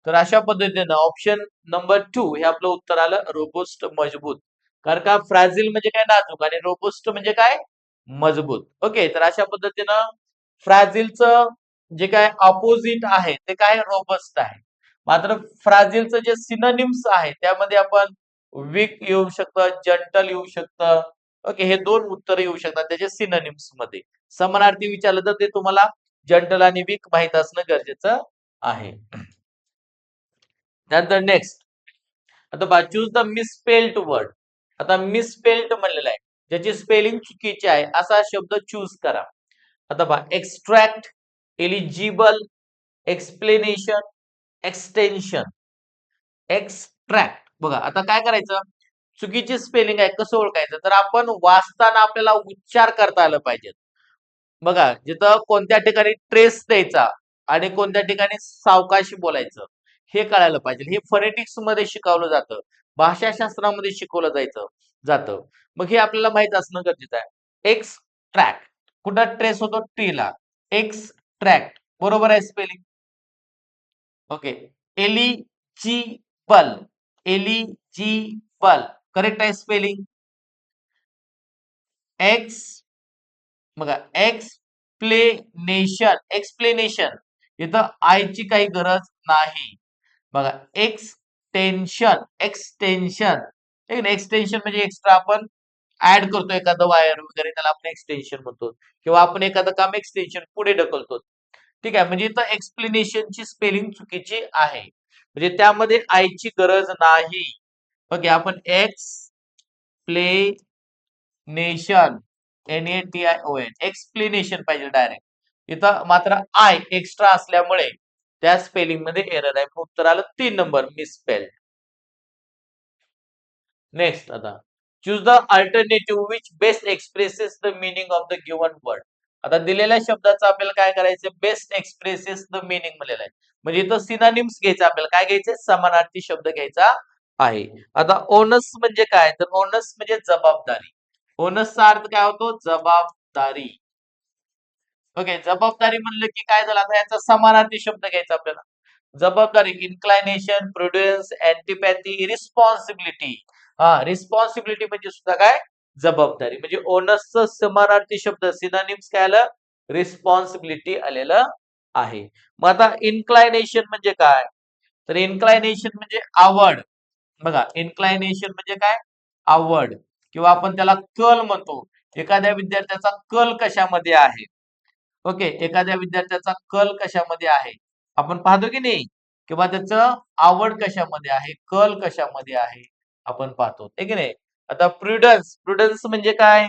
तर अशा पद्धतीनं ऑप्शन नंबर 2 हे आपलं उत्तर आलं रोबस्ट मजबूत. कारण का फ्राजिल म्हणजे काय? नाजूक आणि रोबस्ट म्हणजे काय? मजबूत. ओके. तर अशा पद्धतीनं फ्राजिलचं जे काय अपोजिट आहे ते काय? रोबस्ट आहे. मात्र फ्राजिलचं जे सिनोनिम्स आहे त्यामध्ये आपण वीक येऊ शकतं, जंटल येऊ शकतं. ओके. हे दोन उत्तर येऊ शकतात त्याच्या सिनोनिम्स मध्ये. समानार्थी विचारलं तर ते तुम्हाला जंटल आणि वीक माहित असणं गरजेचं आहे. त्यानंतर नेक्स्ट. आता पहा चूज द मिसस्पेल्ड वर्ड. आता मिसस्पेल्ड म्हणलेलं आहे. ज्याची स्पेलिंग चुकीची आहे असा शब्द चूज करा. आता पहा extract, eligible, explanation, extension. Extract. बघा आता काय करायचं? चुकीची स्पेलिंग आहे कसं ओळखायचं? तर आपण वाचताना आपल्याला उच्चार करता आलं पाहिजे. बघा जिथं कोणत्या ठिकाणी ट्रेस द्यायचा आणि कोणत्या ठिकाणी सावकाशी बोलायचं हे कळायला पाहिजे. हे फोनेटिक्स मध्ये शिकवलं जातं. भाषाशास्त्रामध्ये शिकवलं जातं. मग हे आपल्याला माहित असणं गरजेचं आहे. एक्सट्रॅक्ट. कुठं ट्रेस होतो? टी ला. एक्सट्रॅक्ट. बरोबर आहे spelling. Okay. Eligible. Eligible. Correct आहे स्पेलिंग. एक्स बघा एक्सप्लेनेशन. एक्सप्लेनेशन इथं आयची काही गरज नाही. बघा एक्सटेन्शन. एक्सटेन्शन. एक्सटेन्शन म्हणजे एक्स्ट्रा आपण ऍड करतो एखादं वायर वगैरे त्याला आपण एक्सटेन्शन म्हणतो किंवा आपण एखादं काम एक्सटेन्शन पुढे ढकलतो. ठीक आहे. म्हणजे इथं एक्सप्लेनेशनची स्पेलिंग चुकीची आहे. म्हणजे त्यामध्ये आयची गरज नाही. ओके. आपण नेशन NATION एक्सप्लेनेशन पाहिजे डायरेक्ट. इथं मात्र आय एक्स्ट्रा असल्यामुळे त्या स्पेलिंग मध्ये एरर आहे. उत्तर आलं 3 नंबर मिसस्पेल्ड. नेक्स्ट आता choose the alternative which best expresses the meaning of the given word. आता दिलेल्या शब्दाचं आपल्याला काय करायचं? बेस्ट एक्सप्रेसेस द मीनिंग म्हणलेलं आहे. म्हणजे इथं सिनोनिम्स घ्यायचं आपल्याला काय घ्यायचं? समानार्थी शब्द घ्यायचा आहे. आता ओनस म्हणजे काय? तर ओनस म्हणजे जबाबदारी. ओनसचा अर्थ काय होतो? जबाबदारी. ओके. जबाबदारी म्हणलं की काय झालं? आता याचा समानार्थी शब्द घ्यायचा आपल्याला. जबाबदारी इन्क्लायनेशन, प्रुडन्स, अँटिपॅथी, रिस्पॉन्सिबिलिटी. हा रिस्पॉन्सिबिलिटी म्हणजे सुद्धा काय? जबाबदारी. म्हणजे ओनसचं समानार्थी शब्द सिनोनिम्स काय आलं? रिस्पॉन्सिबिलिटी आलेलं आहे. मग आता इन्क्लायनेशन म्हणजे काय? तर इन्क्लायनेशन म्हणजे आवड. बघा इन्क्लायनेशन म्हणजे काय? आवड किंवा आपण त्याला कल म्हणतो. एखाद्या विद्यार्थ्याचा कल कशामध्ये आहे? ओके, एखाद्या विद्यार्थ्याचा कल कशामध्ये आहे? आपण पाहतो की नाही? किंवा त्याचं आवड कशामध्ये आहे? कल कशामध्ये आहे? आपण पाहतो, आहे की नाही? आता प्रुडन्स, प्रुडन्स म्हणजे काय?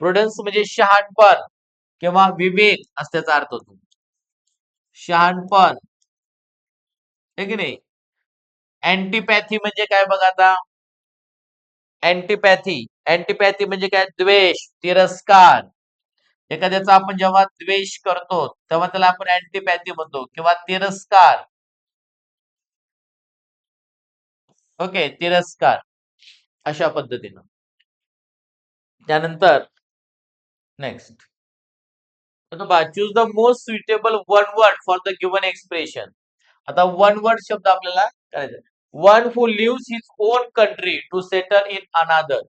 प्रुडन्स म्हणजे शहाणपण किंवा विवेक असा त्याचा अर्थ होतो. शहाणपण, आहे की नाही? अँटीपॅथी म्हणजे काय बघा आता? अँटीपॅथी, अँटीपॅथी म्हणजे काय? द्वेष, तिरस्कार. एखाद्याचा आपण जेव्हा द्वेष करतो तेव्हा त्याला आपण अँटीपॅथी म्हणतो किंवा तिरस्कार. ओके, तिरस्कार अशा पद्धतीनं. त्यानंतर next, choose the most suitable one word for the given expression. आता वन वर्ड शब्द आपल्याला करायचा. One who leaves his own country to settle in another,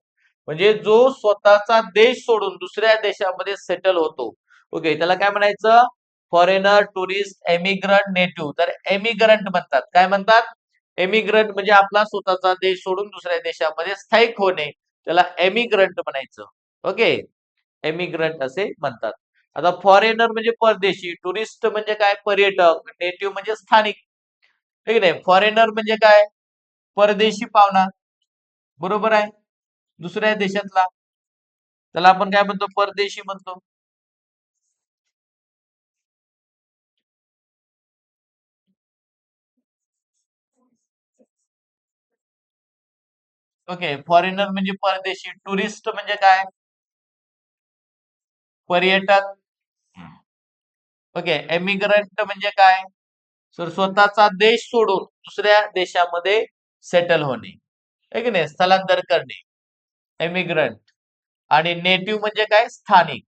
म्हणजे जो स्वतःचा देश सोडून दुसऱ्या देशामध्ये सेटल होतो. ओके, त्याला काय म्हणायचं? Foreigner, tourist, emigrant, native. तर एमिग्रंट म्हणतात. काय म्हणतात? एमिग्रंट म्हणजे आपला स्वतःचा देश सोडून दुसऱ्या देशामध्ये स्थायिक होणे, त्याला एमिग्रंट म्हणायचं. ओके, एमिग्रंट असे म्हणतात. आता फॉरेनर म्हणजे परदेशी, टुरिस्ट म्हणजे काय? पर्यटक, नेटिव्ह म्हणजे स्थानिक. ठीक आहे, फॉरेनर म्हणजे काय? परदेशी पाहुणा, बरोबर आहे, दुसऱ्या देशातला, त्याला आपण काय म्हणतो? परदेशी म्हणतो. ओके, फॉरेनर म्हणजे परदेशी, टुरिस्ट म्हणजे काय? पर्यटक. ओके, एमिग्रंट म्हणजे काय? तर स्वतःचा देश सोडून दुसऱ्या देशामध्ये सेटल होणे, आहे की नाही? स्थलांतर करणे, एमिग्रंट. आणि नेटिव्ह म्हणजे काय? स्थानिक.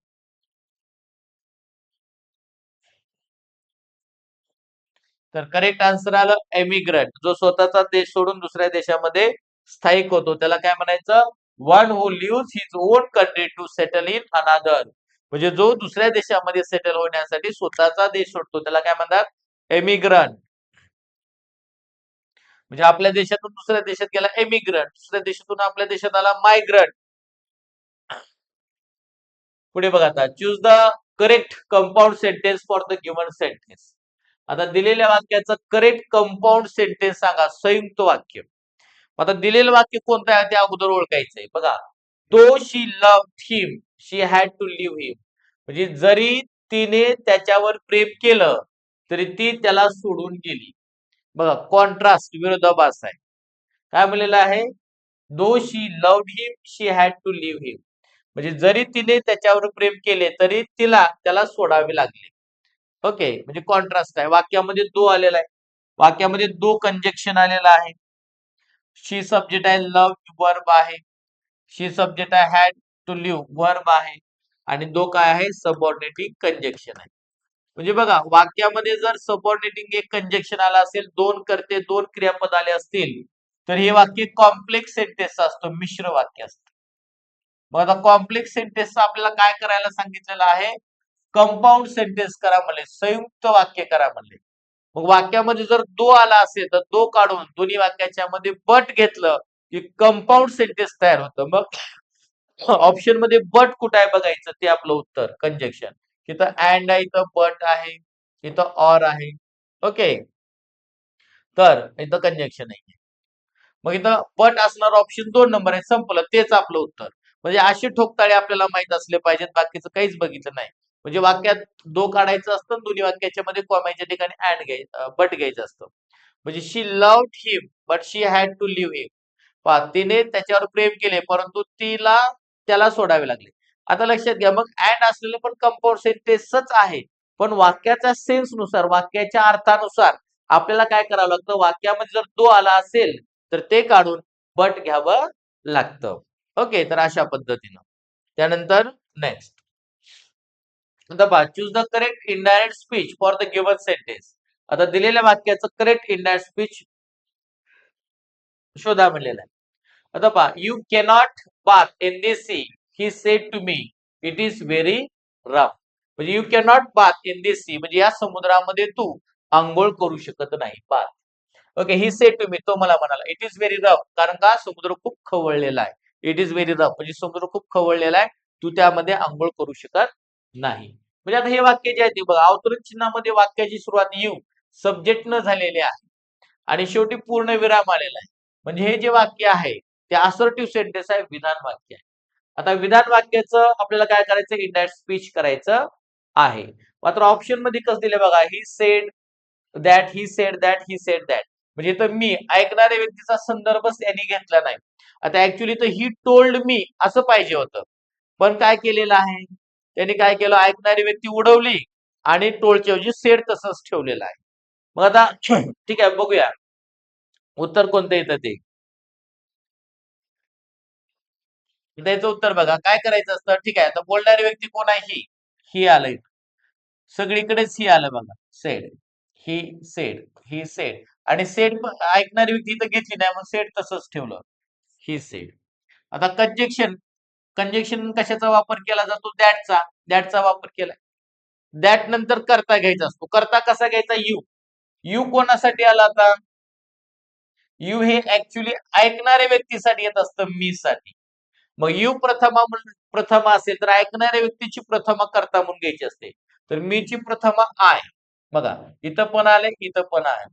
तर करेक्ट आन्सर आलं एमिग्रंट. जो स्वतःचा देश सोडून दुसऱ्या देशामध्ये स्थायिक होतो त्याला काय म्हणायचं? One who leaves his own country to settle in another, म्हणजे जो दुसऱ्या देशामध्ये सेटल होण्यासाठी स्वतःचा देश सोडतो त्याला काय म्हणतात? एमिग्रंट. म्हणजे आपल्या देशातून दुसऱ्या देशात गेला एमिग्रंट, दुसऱ्या देशातून आपल्या देशात आला मायग्रंट. पुढे बघा आता, choose the correct compound sentence for the given sentence. आता दिलेल्या वाक्याचं करेक्ट कंपाऊंड सेंटेन्स सांगा, संयुक्त वाक्य. आता दिलेलं वाक्य कोणतं आहे ते अगोदर ओळखायचंय. बघा, though she loved him she had to leave him, म्हणजे जरी तिने त्याच्यावर प्रेम केलं तरी ती त्याला सोडून गेली. बघा, कॉन्ट्रास्ट, विरोधाभास आहे. काय म्हणलेलं आहे? Though she loved him she had to leave him, म्हणजे जरी तिने त्याच्यावर प्रेम केले तरी तिला त्याला सोडावे लागले. ओके, म्हणजे कॉन्ट्रास्ट आहे. वाक्यामध्ये दो आलेला आहे, वाक्यामध्ये दो कंजक्शन आलेला आहे. शी सब्जेक्ट आहे, लव्ह वर्ब आहे. शी सब्जेक्ट आहे, हॅड टू लिव्ह वर्ब आहे. आणि दो काय आहे? सबऑर्डिनेटिंग कंजक्शन आहे. म्हणजे बघा, वाक्यामध्ये जर सबऑर्डिनेटिंग एक कंजक्शन आला असेल, दोन कर्ते दोन क्रियापद आले असतील, तर हे वाक्य कॉम्प्लेक्स सेंटेन्स असतं, मिश्र वाक्य असतं. मग आता कॉम्प्लेक्स सेंटेन्स आपल्याला काय करायला सांगितलेलं आहे? कंपाऊंड सेंटेन्स करा म्हणले, संयुक्त वाक्य करा म्हणले. मग वाक्यामध्ये जर दो आला असेल तर दो काढून दोन्ही वाक्याच्या मध्ये बट घेतलं की कंपाऊंड सेंटेन्स तयार होतं. मग ऑप्शन मध्ये बट कुठं आहे बघायचं, ते आपलं उत्तर कंजक्शन. इथं अँड आहे, इथं बट आहे, इथं ऑर आहे. ओके, तर इथं कंजक्शन आहे. मग इथं बट असणार ऑप्शन 2 नंबर आहे, संपलं, तेच आपलं उत्तर. म्हणजे असे ठोकताळे आपल्याला माहित असले पाहिजेत, बाकीचं काहीच बघितलं नाही. म्हणजे वाक्यात दो काढायचं असतं, दोन्ही वाक्याच्या मध्ये कॉमाच्या ठिकाणी ऍड घ्यायचं, बट घ्यायचं असतं. म्हणजे she loved him but she had to leave him, पहा, तिने त्याच्यावर प्रेम केले परंतु तिला त्याला सोडावे लागले. आता लक्षात घ्या, मग ऍड असलेलं पण कंपाऊंड सेंटेन्सच आहे, पण वाक्याच्या सेन्स नुसार, वाक्याच्या अर्थानुसार आपल्याला काय करावं लागतं? वाक्यामध्ये जर दो आला असेल तर ते काढून बट घ्यावं लागतं. ओके, तर अशा पद्धतीनं. त्यानंतर नेक्स्ट, आता पहा, choose the correct indirect speech for the given sentence. आता दिलेल्या वाक्याचं करेक्ट इनडायरेक्ट स्पीच शोधा म्हणलेलं आहे. आता पहा, you cannot bath in this sea he said to me, it is very rough. म्हणजे you cannot bath in this sea, म्हणजे या समुद्रामध्ये तू आंघोळ करू शकत नाही. Bath, okay, he said to me, तो मला म्हणाला इट इज व्हेरी रफ, कारण का समुद्र खूप खवळलेला आहे. इट इज व्हेरी रफ म्हणजे समुद्र खूप खवळलेला आहे, तू त्यामध्ये आंघोळ करू शकत नाही. म्हणजे आता हे वाक्य जे आहे ते बघा, अवतरण चिन्हामध्ये वाक्याची सुरुवात यू सब्जेक्ट न झालेले आहे आणि शेवटी पूर्ण विराम आलेला आहे. म्हणजे हे जे वाक्य आहे ते असर्टिव्ह सेंटेन्स आहे, विधान वाक्य आहे. आता विधान वाक्याचं आपल्याला काय करायचं, इंडायरेक्ट स्पीच करायचं आहे. मात्र ऑप्शन मध्ये कसं दिलं बघा, he said that, he said that, he said that. म्हणजे तर मी ऐकणाऱ्या व्यक्तीचा संदर्भच त्यांनी घेतला नाही. आता ऍक्च्युली तर ही टोल्ड मी असं पाहिजे होतं, पण काय केलेलं आहे त्यांनी, काय केलं, ऐकणारी व्यक्ती उडवली आणि टोल्डच्या ऐवजी सेड तसंच ठेवलेलं आहे. मग आता ठीक आहे, बघूया उत्तर कोणतं येतं ते. त्याचं उत्तर बघा, काय करायचं असतं, ठीक आहे, आता बोलणारी व्यक्ती कोण आहे, ही आलंय सगळीकडेच, ही आलं बघा, sed, he said, he said, आणि सेड ऐकणारी व्यक्ती इथं घेतली नाही, मग सेड तसंच ठेवलं, ही सेड. आता कंजेक्शन, कंजेक्शन कशाचा वापर केला जातो, दॅटचा, दॅटचा वापर केला. दॅट नंतर करता घ्यायचा असतो. करता कसा घ्यायचा, यू, यू कोणासाठी आला आता, यू हे ऍक्च्युली ऐकणाऱ्या व्यक्तीसाठी येत असतं, मी साठी. मग यू प्रथमा प्रथमा असेल तर ऐकणाऱ्या व्यक्तीची प्रथमा करता म्हणून घ्यायची असते. तर मीची प्रथमा आय. बघा इथं पण आले, इथं पण आहे.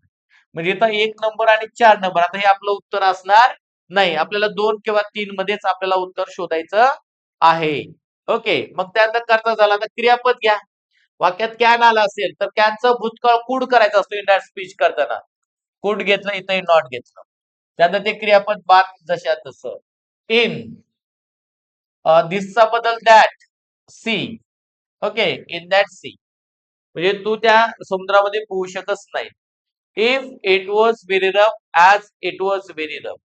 म्हणजे इथं 1 नंबर आणि 4 नंबर. आता हे आपलं उत्तर असणार नाही, आपल्याला 2 किंवा 3 मध्येच आपल्याला उत्तर शोधायचं आहे. ओके, मग त्यानंतर करता झाला, तर क्रियापद घ्या. वाक्यात कॅन आला असेल तर कॅनचं भूतकाळ कुड करायचं असतो इंडायरेक्ट स्पीच करताना. कुड घेतलं, इथं नॉट घेतलं. त्यानंतर ते क्रियापद बात जशा तसं. इन, दिसचा बदल that, sea. Okay, in that sea, म्हणजे तू त्या समुद्रामध्ये पोहू शकत नाही. If it was very rough, as it was very rough.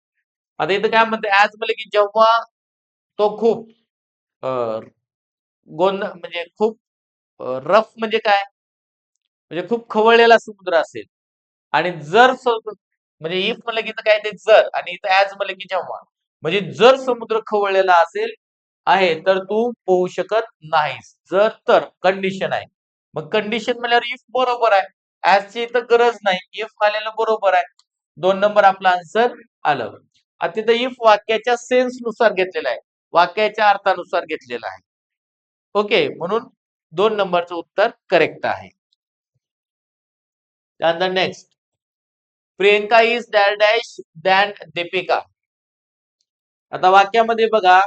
आता इथं काय म्हणते, ऍज म्हणजे की जेव्हा तो खूप म्हणजे खूप रफ म्हणजे काय, म्हणजे खूप खवळलेला समुद्र असेल. आणि जर म्हणजे इफ म्हणलं की इथं काय ते जर, आणि इथं ऍज म्हणलं की जेव्हा, म्हणजे जर समुद्र खवळलेला असेल आहे तर तू पोहू शकत नाहीस. जर तर कंडिशन आहे. मग कंडिशन म्हणल्यावर इफ बरोबर आहे, ऍजची इथं गरज नाही, इफ आलेलं बरोबर आहे. 2 नंबर आपला आन्सर आलं. आता तिथं इफ वाक्याच्या सेन्स नुसार घेतलेला आहे, वाक्याच्या अर्थानुसार घेतलेला आहे. ओके, म्हणून 2 नंबरचं उत्तर करेक्ट आहे. त्यानंतर next, Priyanka is dash dash than Deepika. आता वाक्यामध्ये बघा,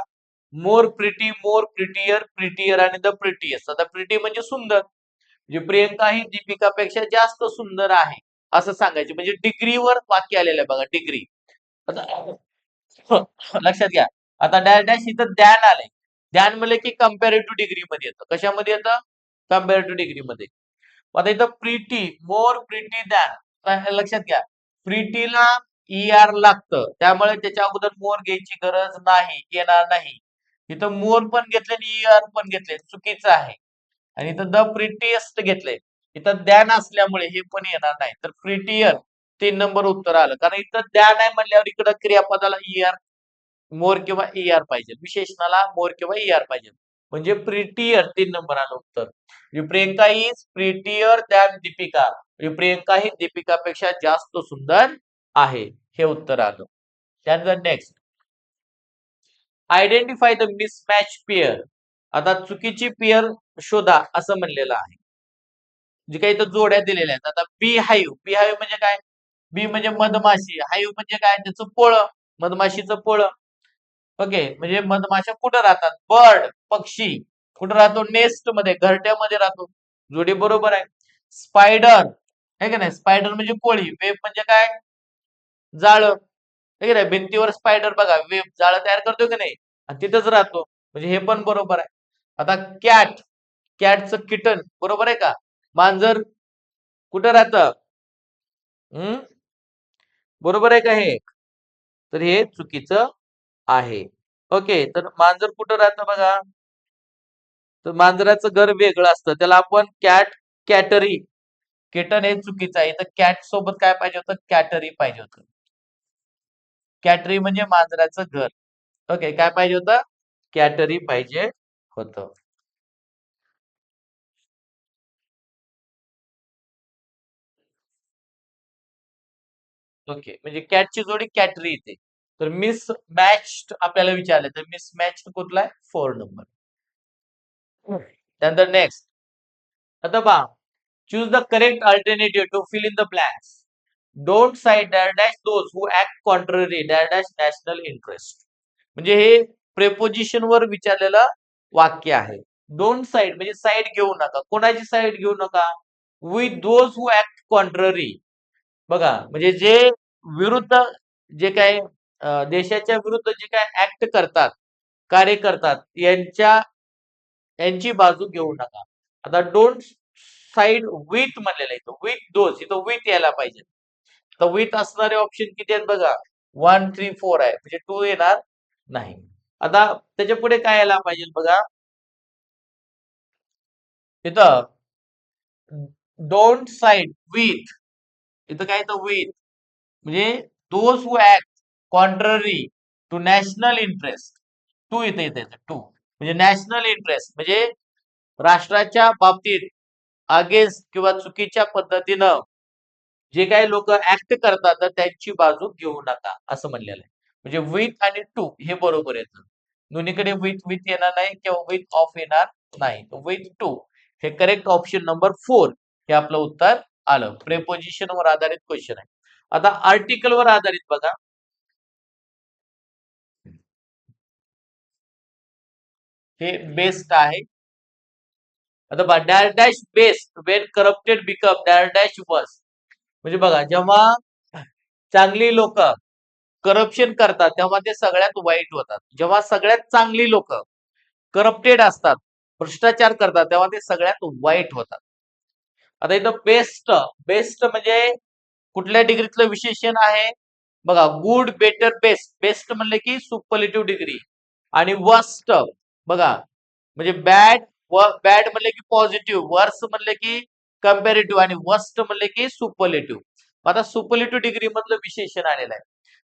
मोर प्रिटी, मोर प्रिटियर, प्रिटियर आणि द प्रिटियस्ट. आता प्रिटी म्हणजे सुंदर, म्हणजे प्रियंका ही दीपिकापेक्षा जास्त सुंदर आहे असं सांगायचे. म्हणजे डिग्रीवर वाक्य आलेलं आहे बघा, डिग्री. आता लक्षात घ्या, आता डॅश डॅश इथं ध्यान आलंय. ध्यान म्हणलं की कम्पॅरेटिव्ह डिग्री मध्ये येतं. कशामध्ये येतं, कम्पॅरेटिव्ह डिग्री मध्ये. आता इथं प्रिटी, मोर प्रिटी दॅन, लक्षात घ्या, प्रिटीला ER लागतं, त्यामुळे त्याच्या अगोदर मोर घ्यायची गरज नाही, येणार नाही. इथं मोर पण घेतले आणि ER पण घेतले, चुकीचं आहे. आणि इथं द प्रिटिएस्ट घेतलंय, इथं द्यान असल्यामुळे हे पण येणार नाही. तर प्रिटियर 3 नंबर उत्तर आलं, कारण इथं द्यान आहे म्हणल्यावर इकडं क्रियापदाला ER, मोर किंवा ER पाहिजे, विशेषणाला मोर किंवा ER पाहिजे. म्हणजे प्रिटियर 3 नंबर आलं उत्तर. म्हणजे Priyanka is prettier than Deepika, म्हणजे प्रियंका ही दीपिकापेक्षा जास्त सुंदर आहे, हे उत्तर आलं. त्यानंतर next, identify the mismatch pair. आता चुकीची पेअर शोधा असं म्हणलेलं आहे. जे काही इथं जोड्या दिलेल्या आहेत. आता बी हाईव्ह, बी हाईव्ह म्हणजे काय, बी म्हणजे मधमाशी, हाईव्ह म्हणजे काय, त्याचं पोळं, मधमाशीचं पोळं. ओके, म्हणजे मधमाशा कुठं राहतात, बर्ड पक्षी कुठं राहतो, नेस्ट मध्ये, घरट्यामध्ये राहतो. जोडी बरोबर आहे. स्पायडर आहे का नाही, स्पायडर म्हणजे कोळी, वेब म्हणजे काय, जाळं, आहे की नाही, भिंतीवर स्पायडर बघा, वेब जाळं तयार करतो की नाही, आणि तिथंच राहतो, म्हणजे हे पण बरोबर आहे. आता कॅट, कॅटचं किटन बरोबर आहे का, मांजर कुठं राहतं, हम्म, बरोबर आहे का हे, तर हे चुकीचं आहे. ओके, तर मांजर कुठं राहतं बघा, तर मांजराचं घर वेगळं असतं, त्याला आपण कॅट, कॅटरी, केटन हे चुकीचं आहे. तर कॅट सोबत काय पाहिजे होतं, कॅटरी पाहिजे होतं. कॅटरी म्हणजे मांजराचं घर. ओके, काय पाहिजे होतं, कॅटरी पाहिजे होतं. ओके, म्हणजे कॅटची जोडी कॅटरी येते. तर मिस मॅच्ड आपल्याला विचारलं तर मिस मॅच्ड कुठला आहे? 4 नंबर. त्यानंतर नेक्स्ट. आता पहा, choose the correct alternative to fill in the blanks. Don't side dash dash those who act contrary dash dash national interest. म्हणजे हे प्रेपोजिशन वर विचारलेलं वाक्य आहे. डोंट साइड म्हणजे साइड घेऊ नका. कोणाची साइड घेऊ नका? With those who act contrary. बघा, म्हणजे जे विरुद्ध, जे काय देशाच्या विरुद्ध जे काय ऍक्ट करतात, कार्य करतात, यांची बाजू घेऊ नका. आता डोंट साइड विथ म्हणलेलं आहे, विथ दोज, इथं विथ यायला पाहिजे. तर विथ असणारे ऑप्शन किती आहेत बघा, 1, 3, 4 आहे, म्हणजे 2 येणार नाही. आता त्याच्या पुढे काय यायला पाहिजे बघा, इथं डोंट साइड विथ, इथं काय येतं विथ, म्हणजे those who act contrary to national interest. To इथे येते टू, म्हणजे नॅशनल इंटरेस्ट म्हणजे राष्ट्राच्या बाबतीत अगेन्स्ट किंवा चुकीच्या पद्धतीनं जे काही लोक ऍक्ट करतात तर त्यांची बाजू घेऊ नका असं म्हणलेलं आहे. म्हणजे विथ आणि टू हे बरोबर येतं. दोन्हीकडे विथ विथ येणार नाही किंवा विथ ऑफ येणार नाही. विथ टू हे करेक्ट ऑप्शन नंबर 4 हे आपलं उत्तर आलं. प्रेपोजिशन वर आधारित क्वेश्चन आहे. आता आर्टिकल वर आधारित बघा. हे बेस्ट आहे. आता बघा, dash dash best Wien corrupted become dash dash वर्स. म्हणजे बघा, जेव्हा चांगली लोक करप्शन करतात तेव्हा ते सगळ्यात वाईट होतात. जेव्हा सगळ्यात चांगली लोक करप्टेड असतात, भ्रष्टाचार करतात, तेव्हा ते सगळ्यात वाईट होतात. आता इथं बेस्ट, बेस्ट म्हणजे कुठल्या डिग्रीतलं विशेषण आहे बघा, गुड, बेटर, बेस्ट. बेस्ट म्हणले की सुपरलेटिव्ह डिग्री. आणि वर्स्ट बघा, म्हणजे बॅड, बॅड म्हणले की पॉझिटिव्ह, वर्स म्हणले की कम्पॅरेटिव्ह, आणि वर्स्ट म्हणले की सुपरलेटिव्ह. आता सुपरलेटिव्ह डिग्री मधलं विशेषण आलेलं आहे.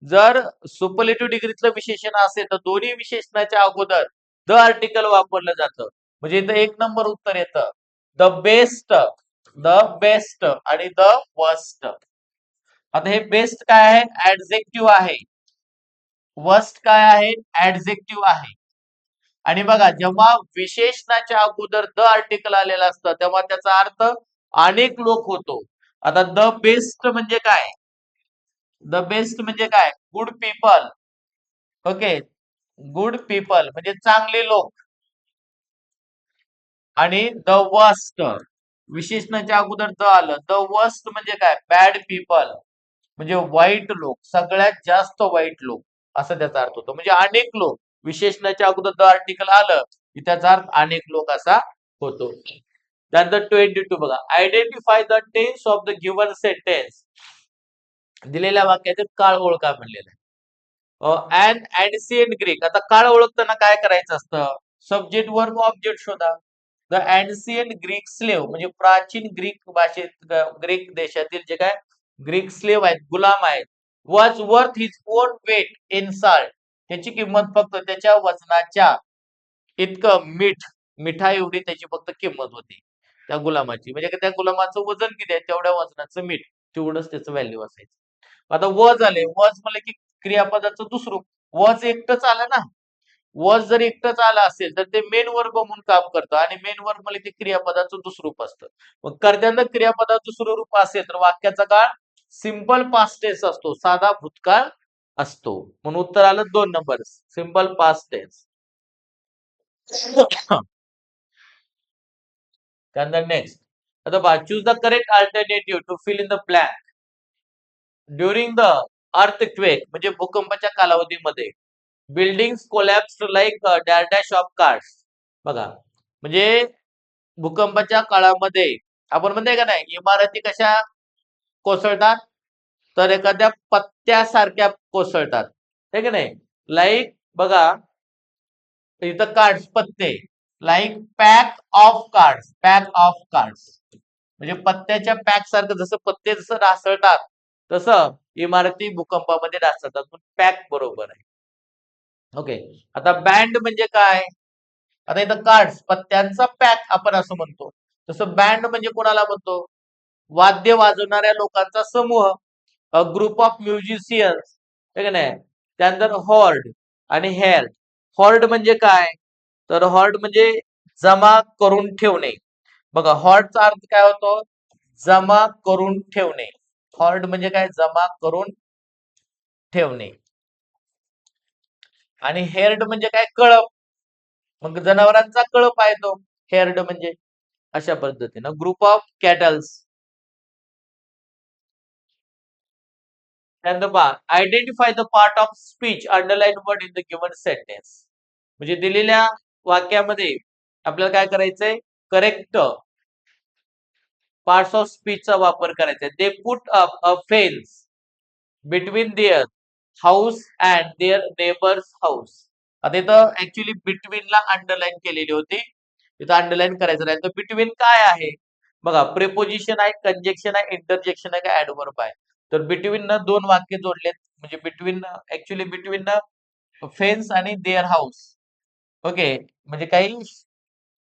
जर सुपरलेटिव्ह डिग्रीतलं विशेषण असेल तर दोन्ही विशेषणाच्या अगोदर द आर्टिकल वापरलं जातं. म्हणजे इथं 1 नंबर उत्तर येतं, द बेस्ट, द बेस्ट आणि द वर्स्ट. आता हे बेस्ट काय आहे? ऍडजेक्टिव्ह आहे. वर्स्ट काय आहे? ऍडजेक्टिव्ह आहे. आणि बघा, जेव्हा विशेषणाच्या अगोदर द आर्टिकल आलेलं असतं तेव्हा त्याचा अर्थ अनेक लोक होतो. आता द बेस्ट म्हणजे काय? द बेस्ट म्हणजे काय? Good people. Okay, good people म्हणजे चांगले लोक. आणि द वर्स्ट, विशेषणाच्या अगोदर द आलं, द वर्स्ट म्हणजे काय? बॅड पीपल, म्हणजे वाईट लोक, सगळ्यात जास्त वाईट लोक, असं त्याचा अर्थ होतो. म्हणजे अनेक लोक, विशेषणाच्या अगोदर द आर्टिकल आलं की त्याचा अर्थ अनेक लोक असा होतो. त्यानंतर 22 बघा, identify the tense of the given sentence. दिलेल्या वाक्याचे काळ ओळखा म्हणलेलं आहे. And ancient Greek. आता काळ ओळखताना काय करायचं असतं? सब्जेक्ट वर्ब ऑब्जेक्ट शोधा. द एन्शियंट ग्रीक स्लेव्ह म्हणजे प्राचीन ग्रीक भाषेत, ग्रीक देशातील जे काय ग्रीक स्लेव्ह आहेत, गुलाम आहेत, was worth his own weight in salt. त्याची किंमत फक्त त्याच्या वजनाच्या इतकं मीठ, मिठा एवढी त्याची फक्त किंमत होती त्या गुलामाची. म्हणजे त्या गुलामाचं वजन किती आहे तेवढ्या वजनाचं मीठ, तेवढंच त्याचं व्हॅल्यू असायचं. आता वज आले, वज म्हणलं की क्रियापदाचं दुसरं. वज एकटंच आलं ना. वज जर एकटंच आलं असेल तर ते मेन वर्ब म्हणून काम करतं, आणि मेन वर्ब म्हणजे ते क्रियापदाचं दुसरं रूप असतं. मग कर्त्यांना क्रियापदाचं दुसरं रूप असेल तर वाक्याचा काळ सिंपल पास्ट टेन्स असतो, साधा भूतकाळ असतो. म्हणून उत्तर आलं 2 नंबर, सिंपल पास्ट टेन्स. त्यानंतर नेक्स्ट. आता पहा, choose the correct alternative to fill in the blank. During the earthquake म्हणजे भूकंपाच्या कालावधीमध्ये building collapse like dash dash of cards. बघा, म्हणजे भूकंपाच्या काळामध्ये आपण म्हणतोय का नाही, इमारती कशा कोसळतात? तर एखाद्या पत्त्यासारख्या कोसळतात, हे की नाही? लाईक बघा, इथं कार्ड्स पत्ते, like pack of cards, pack of cards म्हणजे पत्त्याच्या पॅक सारखं, जसं पत्ते जसं ढासळतात तसं इमारती भूकंपामध्ये ढासळतात. पण पॅक बरोबर आहे. ओके, आता बँड म्हणजे काय? आता इथं कार्ड्स पत्त्यांचा पॅक आपण असं म्हणतो, तसं बँड म्हणजे कोणाला म्हणतो? वाद्य वाजवणाऱ्या लोकांचा समूह. अ ग्रुप ऑफ म्युझिशियन्स, आहे का नाही. त्यानंतर हॉर्ड आणि हेअर्ड. हॉर्ड म्हणजे काय, तर हॉर्ड म्हणजे जमा करून ठेवणे. बघा हॉर्डचा अर्थ काय होतो, जमा करून ठेवणे. हॉर्ड म्हणजे काय, जमा करून ठेवणे. आणि हेअर्ड म्हणजे काय, कळप. मग जनावरांचा कळप आहे तो हेअर्ड म्हणजे. अशा पद्धतीनं ग्रुप ऑफ कॅटल्स. त्यानंतर पहा, identify the part of speech underline word in the given sentence. म्हणजे दिलेल्या वाक्यामध्ये आपल्याला काय करायचंय, करेक्ट पार्ट्स ऑफ स्पीचचा वापर करायचा आहे. They put up a fence between their house and their neighbours house. आता इथं ऍक्च्युली बिटवीनला अंडरलाईन केलेली होती, इथं अंडरलाईन करायचं नाही. तर बिटवीन काय आहे बघा, प्रिपोजिशन आहे, कंजेक्शन आहे, इंटरजेक्शन आहे, का ऍडव्हर्ब आहे. तर बिटवीन न दोन वाक्य जोडलेत, म्हणजे बिटवीन ऍक्च्युली बिटवीन न फेन्स आणि देअर हाऊस. ओके, म्हणजे काही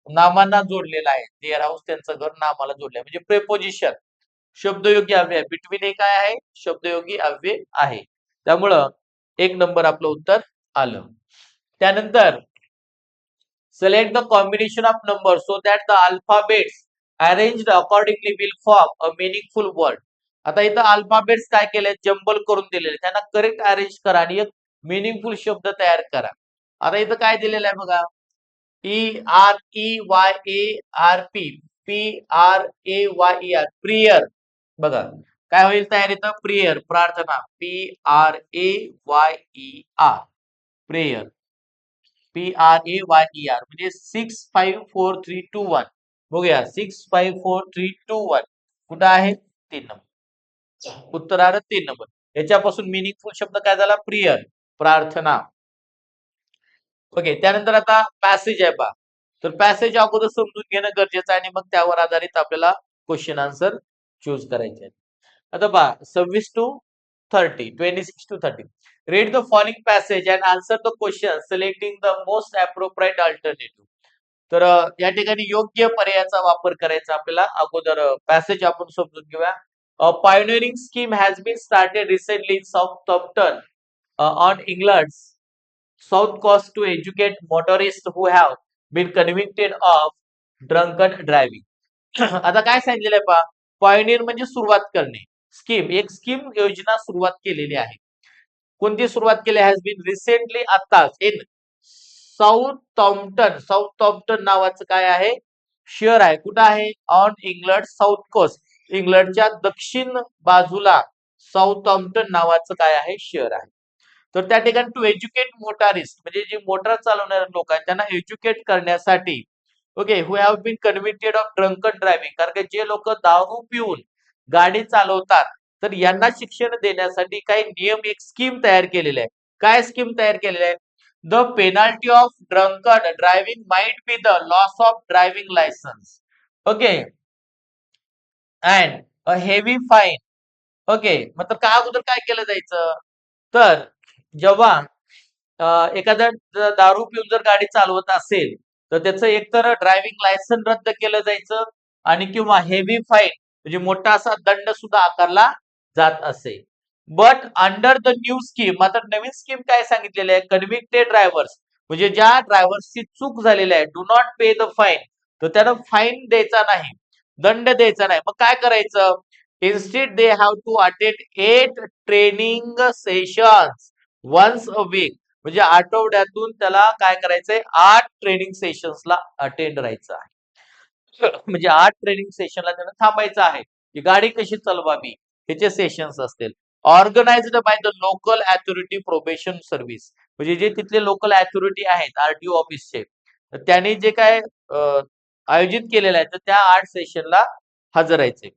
नामांना जोडलेला आहे. देअर हाऊस त्यांचं घर नामाला जोडलंय, म्हणजे प्रेपोजिशन शब्दयोगी अव्यय. बिटवीन हे काय आहे, शब्दयोगी अव्यय आहे. त्यामुळं एक नंबर आपलं उत्तर आलं. त्यानंतर select the combination of numbers so that the alphabets arranged accordingly will form a meaningful word. आता इथं अल्फाबेट्स काय केले, जंबल करून दिलेले, त्यांना करेक्ट अरेंज करा आणि एक मिनिंगफुल शब्द तयार करा. आता इथं काय दिलेलं आहे बघा, PREYARP, PRAYER, प्रियर. बघा काय होईल तयार, इथं प्रियर प्रार्थना, PRAYER प्रेयर, PRAYER, म्हणजे 654 3 2 1. बघूया 654 3 2 1 कुठं आहे, 3 नंबर. उत्तर आलं 3 नंबर. याच्यापासून मिनिंगफुल शब्द काय झाला, प्रियर प्रार्थना. ओके, त्यानंतर आता पॅसेज आहे पहा. तर पॅसेज अगोदर समजून घेणं गरजेचं आहे आणि मग त्यावर आधारित आपल्याला क्वेश्चन आन्सर चूज करायचे आहेत. आता पहा 26 to 30, 26 to 30. Read the following passage and answer the question selecting the most appropriate alternative. तर या ठिकाणी योग्य पर्यायाचा वापर करायचा आपल्याला. अगोदर पॅसेज आपण समजून घेऊया. A pioneering scheme has been started recently in Southampton on England's South Coast to educate motorists who have been convicted of drunken driving. आता काय सांगितलेलं आहे पहा, पॉयनियर म्हणजे सुरुवात करणे, स्कीम एक स्कीम योजना सुरुवात केलेली आहे. कोणती सुरुवात केली, हॅज बीन रिसेंटली आताच इन साऊथहॅम्प्टन. साऊथहॅम्प्टन नावाचं काय आहे, शहर आहे. कुठं आहे, ऑन इंग्लंड साऊथ कोस्ट, इंग्लंडच्या दक्षिण बाजूला साऊथहॅम्प्टन नावाचं काय आहे, शहर आहे. तर त्या ठिकाणी टू एज्युकेट मोटारिस्ट, म्हणजे जे मोटार चालवणारे लोक आहेत त्यांना एज्युकेट करण्यासाठी. Okay, who have been convicted of drunken driving, कारण की जे लोक दारू पिऊन गाडी चालवतात तर यांना शिक्षण देण्यासाठी काही नियम, एक स्कीम तयार केलेली आहे. काय स्कीम तयार केलेली आहे, the penalty of drunken driving might be the loss of driving licence. Okay, and a heavy fine. Okay, मतलब का अगोदर काय केलं जायचं, तर जेव्हा एखादा दारू पिऊन जर गाडी चालवत असेल तर त्याचं एकतर ड्रायव्हिंग लायसन रद्द केलं जायचं आणि किंवा हेवी फाईन म्हणजे मोठा असा दंड सुद्धा आकारला जात असे. But under the new scheme, आता नवीन स्कीम काय सांगितलेली आहे, कन्व्हिक्टेड ड्रायव्हर्स म्हणजे ज्या ड्रायव्हर्सची चूक झालेली आहे, do not pay the fine, तर त्याला फाईन द्यायचा नाही, दंड द्यायचा नाही. मग काय करायचं, instead they have to attend 8 training sessions once a week, म्हणजे आठवड्यातून त्याला काय करायचंय, 8 ट्रेनिंग सेशन्सला अटेंड राहायचं आहे. म्हणजे 8 ट्रेनिंग सेशनला त्यांना थांबायचं आहे, की गाडी कशी चालवावी ह्याचे सेशन्स असतील. Organised by the local authority probation service, म्हणजे जे तिथले लोकल अथॉरिटी आहेत आरटीओ ऑफिसचे, तर त्यांनी जे काय आयोजित केलेलं आहे तर त्या 8 सेशनला हजर राहायचे.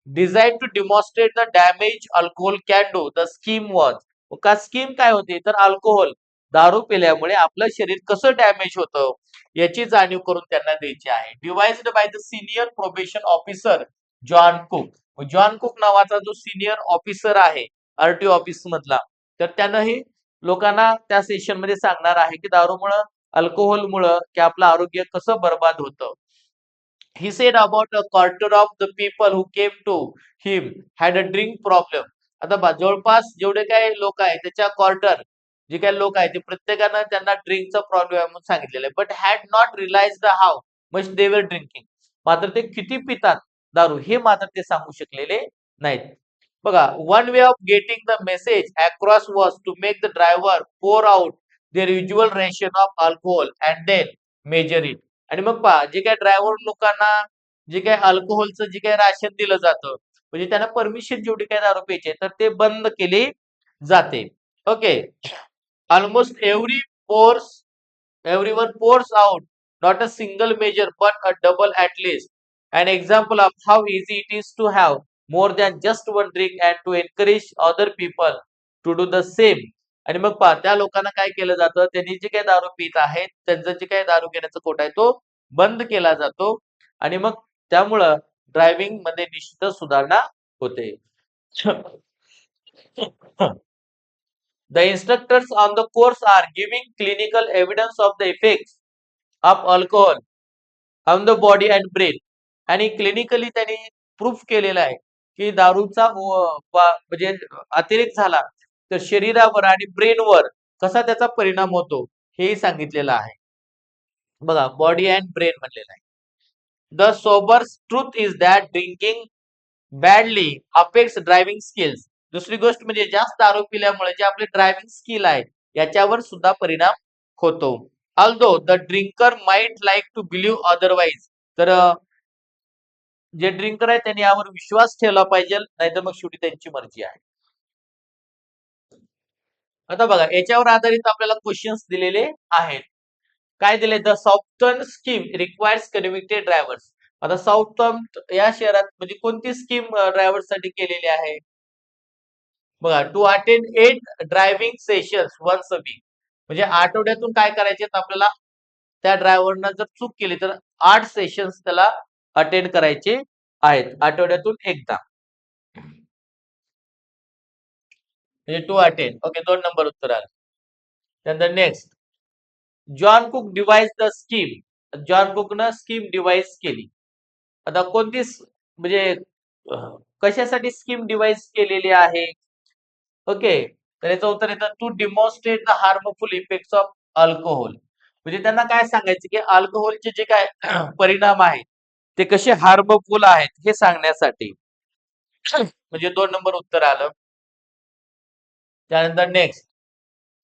Design to demonstrate the damage alcohol can do, the scheme was, का स्कीम काय होती, तर अल्कोहोल दारू पिल्यामुळे आपलं शरीर कसं डॅमेज होतं याची जाणीव करून त्यांना द्यायची आहे. Devised by the senior probation officer John cook. John cook नावाचा जो सिनियर ऑफिसर आहे आरटीओ ऑफिस मधला, तर त्यानं हे लोकांना त्या सेशन मध्ये सांगणार आहे की दारूमुळं, अल्कोहोलमुळं की आपलं आरोग्य कसं बर्बाद होतं. He said about a quarter of the people who came to him had a drink problem. आता जवळपास जेवढे काही लोक आहेत त्याच्या क्वार्टर जे काही लोक आहेत ते प्रत्येकानं त्यांना ड्रिंकचा प्रॉब्लेम आहे म्हणून सांगितलेलं आहे, but had not realise the how much they were drinking. मात्र ते किती पितात दारू हे मात्र ते सांगू शकलेले नाहीत. बघा, one way of getting the message across was to make the driver pour out their usual ration of alcohol and then measure it. आणि मग पहा, जे काही ड्रायव्हर लोकांना जे काही अल्कोहोलचं जे काही राशन दिलं जातं म्हणजे त्यांना परमिशन जेवढी काही दारू प्यायची तर ते बंद केले जाते. Okay. Almost everyone pours out not a single measure but a double at least. An example of how easy it is to have more than just one drink and to encourage other people to do the same. आणि मग पहा, त्या लोकांना काय केलं जातं, त्यांनी जे काही दारू पित आहेत त्यांचं जे काही दारू घेण्याचा कोटा आहे तो बंद केला जातो आणि मग त्यामुळं ड्रायव्हिंग मध्ये निश्चितच सुधारणा होते. The instructors on the course are giving clinical evidence of the effects of alcohol on the body and brain. आणि क्लिनिकली त्यांनी प्रूफ केलेलं आहे की दारूचा म्हणजे अतिरेक झाला तर शरीरावर आणि ब्रेनवर कसा त्याचा परिणाम होतो हे सांगितलेलं आहे. बघा, बॉडी अँड ब्रेन म्हणलेलं आहे. The sober truth is that drinking badly affects driving skills. दुसरी गोष्ट म्हणजे जास्त दारू पिल्यामुळे जे आपले ड्रायव्हिंग स्किल आहे याच्यावर सुद्धा परिणाम होतो. Although the drinker might like to believe otherwise. तर जे ड्रिंकर आहे त्यांनी यावर विश्वास ठेवला पाहिजे, नाहीतर मग शेवटी त्यांची मर्जी आहे. आता बघा, याच्यावर आधारित आपल्याला क्वेश्चन्स दिलेले आहेत. काय दिले? The Southern scheme requires convicted drivers. आता साऊथर्न या शहरात म्हणजे कोणती स्कीम ड्रायव्हर साठी केलेली आहे? बघा, to attend 8 driving sessions once a week. म्हणजे आठवड्यातून काय करायचे आपल्याला, त्या ड्रायव्हरनं जर चूक केली तर 8 सेशन्स त्याला अटेंड करायचे आहेत आठवड्यातून एकदा. म्हणजे टू अटेंड. ओके, 2 नंबर उत्तर आलं. त्यानंतर next, John Cook devise the scheme. John कुकनं स्कीम डिवाइस केली. आता कोणती म्हणजे कशासाठी स्कीम डिवाइस केलेली आहे? ओके, तर याचं उत्तर येतं to demonstrate the harmful effects of alcohol. म्हणजे त्यांना काय सांगायचं की अल्कोहोलचे जे काय परिणाम आहेत ते कसे हार्मफुल आहेत हे सांगण्यासाठी. म्हणजे 2 नंबर उत्तर आलं. त्यानंतर next,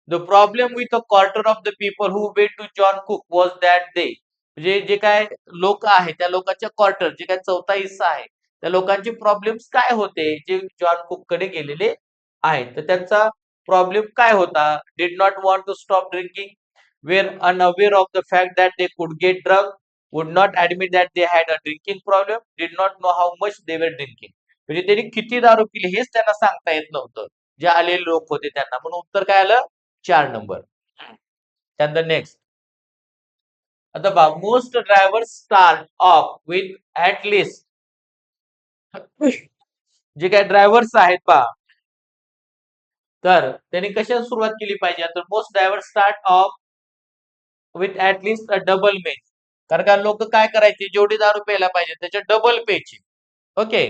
the problem with a quarter of the people who went to John Cook was that they. म्हणजे जे काय लोक आहेत त्या लोकांच्या क्वार्टर जे काय चौथा हिस्सा आहे त्या लोकांचे प्रॉब्लेम्स काय होते जे जॉन कुक कडे गेलेले आहेत. तर त्यांचा प्रॉब्लेम काय होता? Did not want to stop drinking, were unaware of the fact that they could get drunk, would not admit that they had a drinking problem, did not know how much they were drinking. म्हणजे त्यांनी किती दारू पिली हेच त्यांना सांगता येत नव्हतं जे आलेले लोक होते त्यांना. म्हणून उत्तर काय आलं? 4 नंबर. त्यानंतर नेक्स्ट, आता बघा, most drivers start of with at least. जे काही ड्रायव्हर्स आहेत पहा, तर त्यांनी कशा सुरुवात केली पाहिजे? तर most driver start of with at least a double मेज. कारण का लोक काय करायचे, जेवढी दारू प्यायला पाहिजे त्याच्या डबल प्यायचे. ओके.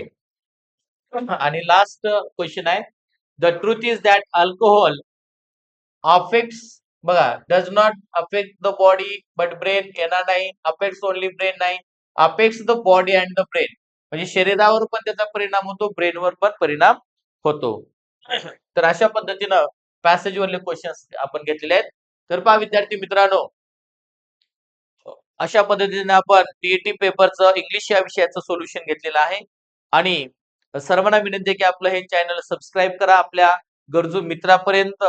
आणि लास्ट क्वेश्चन आहे, the truth is that alcohol affects, बघा, does not affect the body but brain. येणार नाही. अफेक्ट्स ओनली ब्रेन नाही, affects the body and the brain. म्हणजे शरीरावर पण त्याचा परिणाम होतो, ब्रेनवर पण परिणाम होतो. तर अशा पद्धतीनं पॅसेज वरले क्वेश्चन्स आपण घेतलेले आहेत. तर पहा विद्यार्थी मित्रांनो, अशा पद्धतीने आपण टीईटी पेपरचं इंग्लिश या विषयाचं सोल्युशन घेतलेलं आहे. आणि सर्वांना विनंती आहे की आपलं हे चॅनल सबस्क्राईब करा, आपल्या गरजू मित्रापर्यंत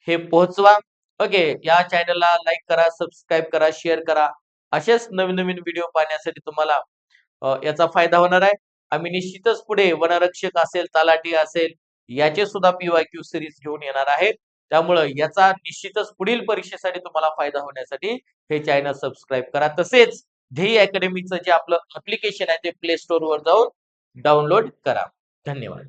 हे पोहोचवा. ओके, या चॅनलला लाईक करा, सबस्क्राईब करा, शेअर करा. असेच नवीन नवीन व्हिडिओ पाहण्यासाठी तुम्हाला याचा फायदा होणार आहे. आम्ही निश्चितच पुढे वनरक्षक असेल, तलाठी असेल याचे सुद्धा PYQ सिरीज घेऊन येणार आहे. त्यामुळे याचा निश्चितच पुढील परीक्षेसाठी तुम्हाला फायदा होण्यासाठी हे चॅनल सबस्क्राईब करा. तसेच ध्येय अकॅडमीचं जे आपलं ऍप्लिकेशन आहे ते प्ले स्टोअर वर जाऊन डाउनलोड करा. धन्यवाद.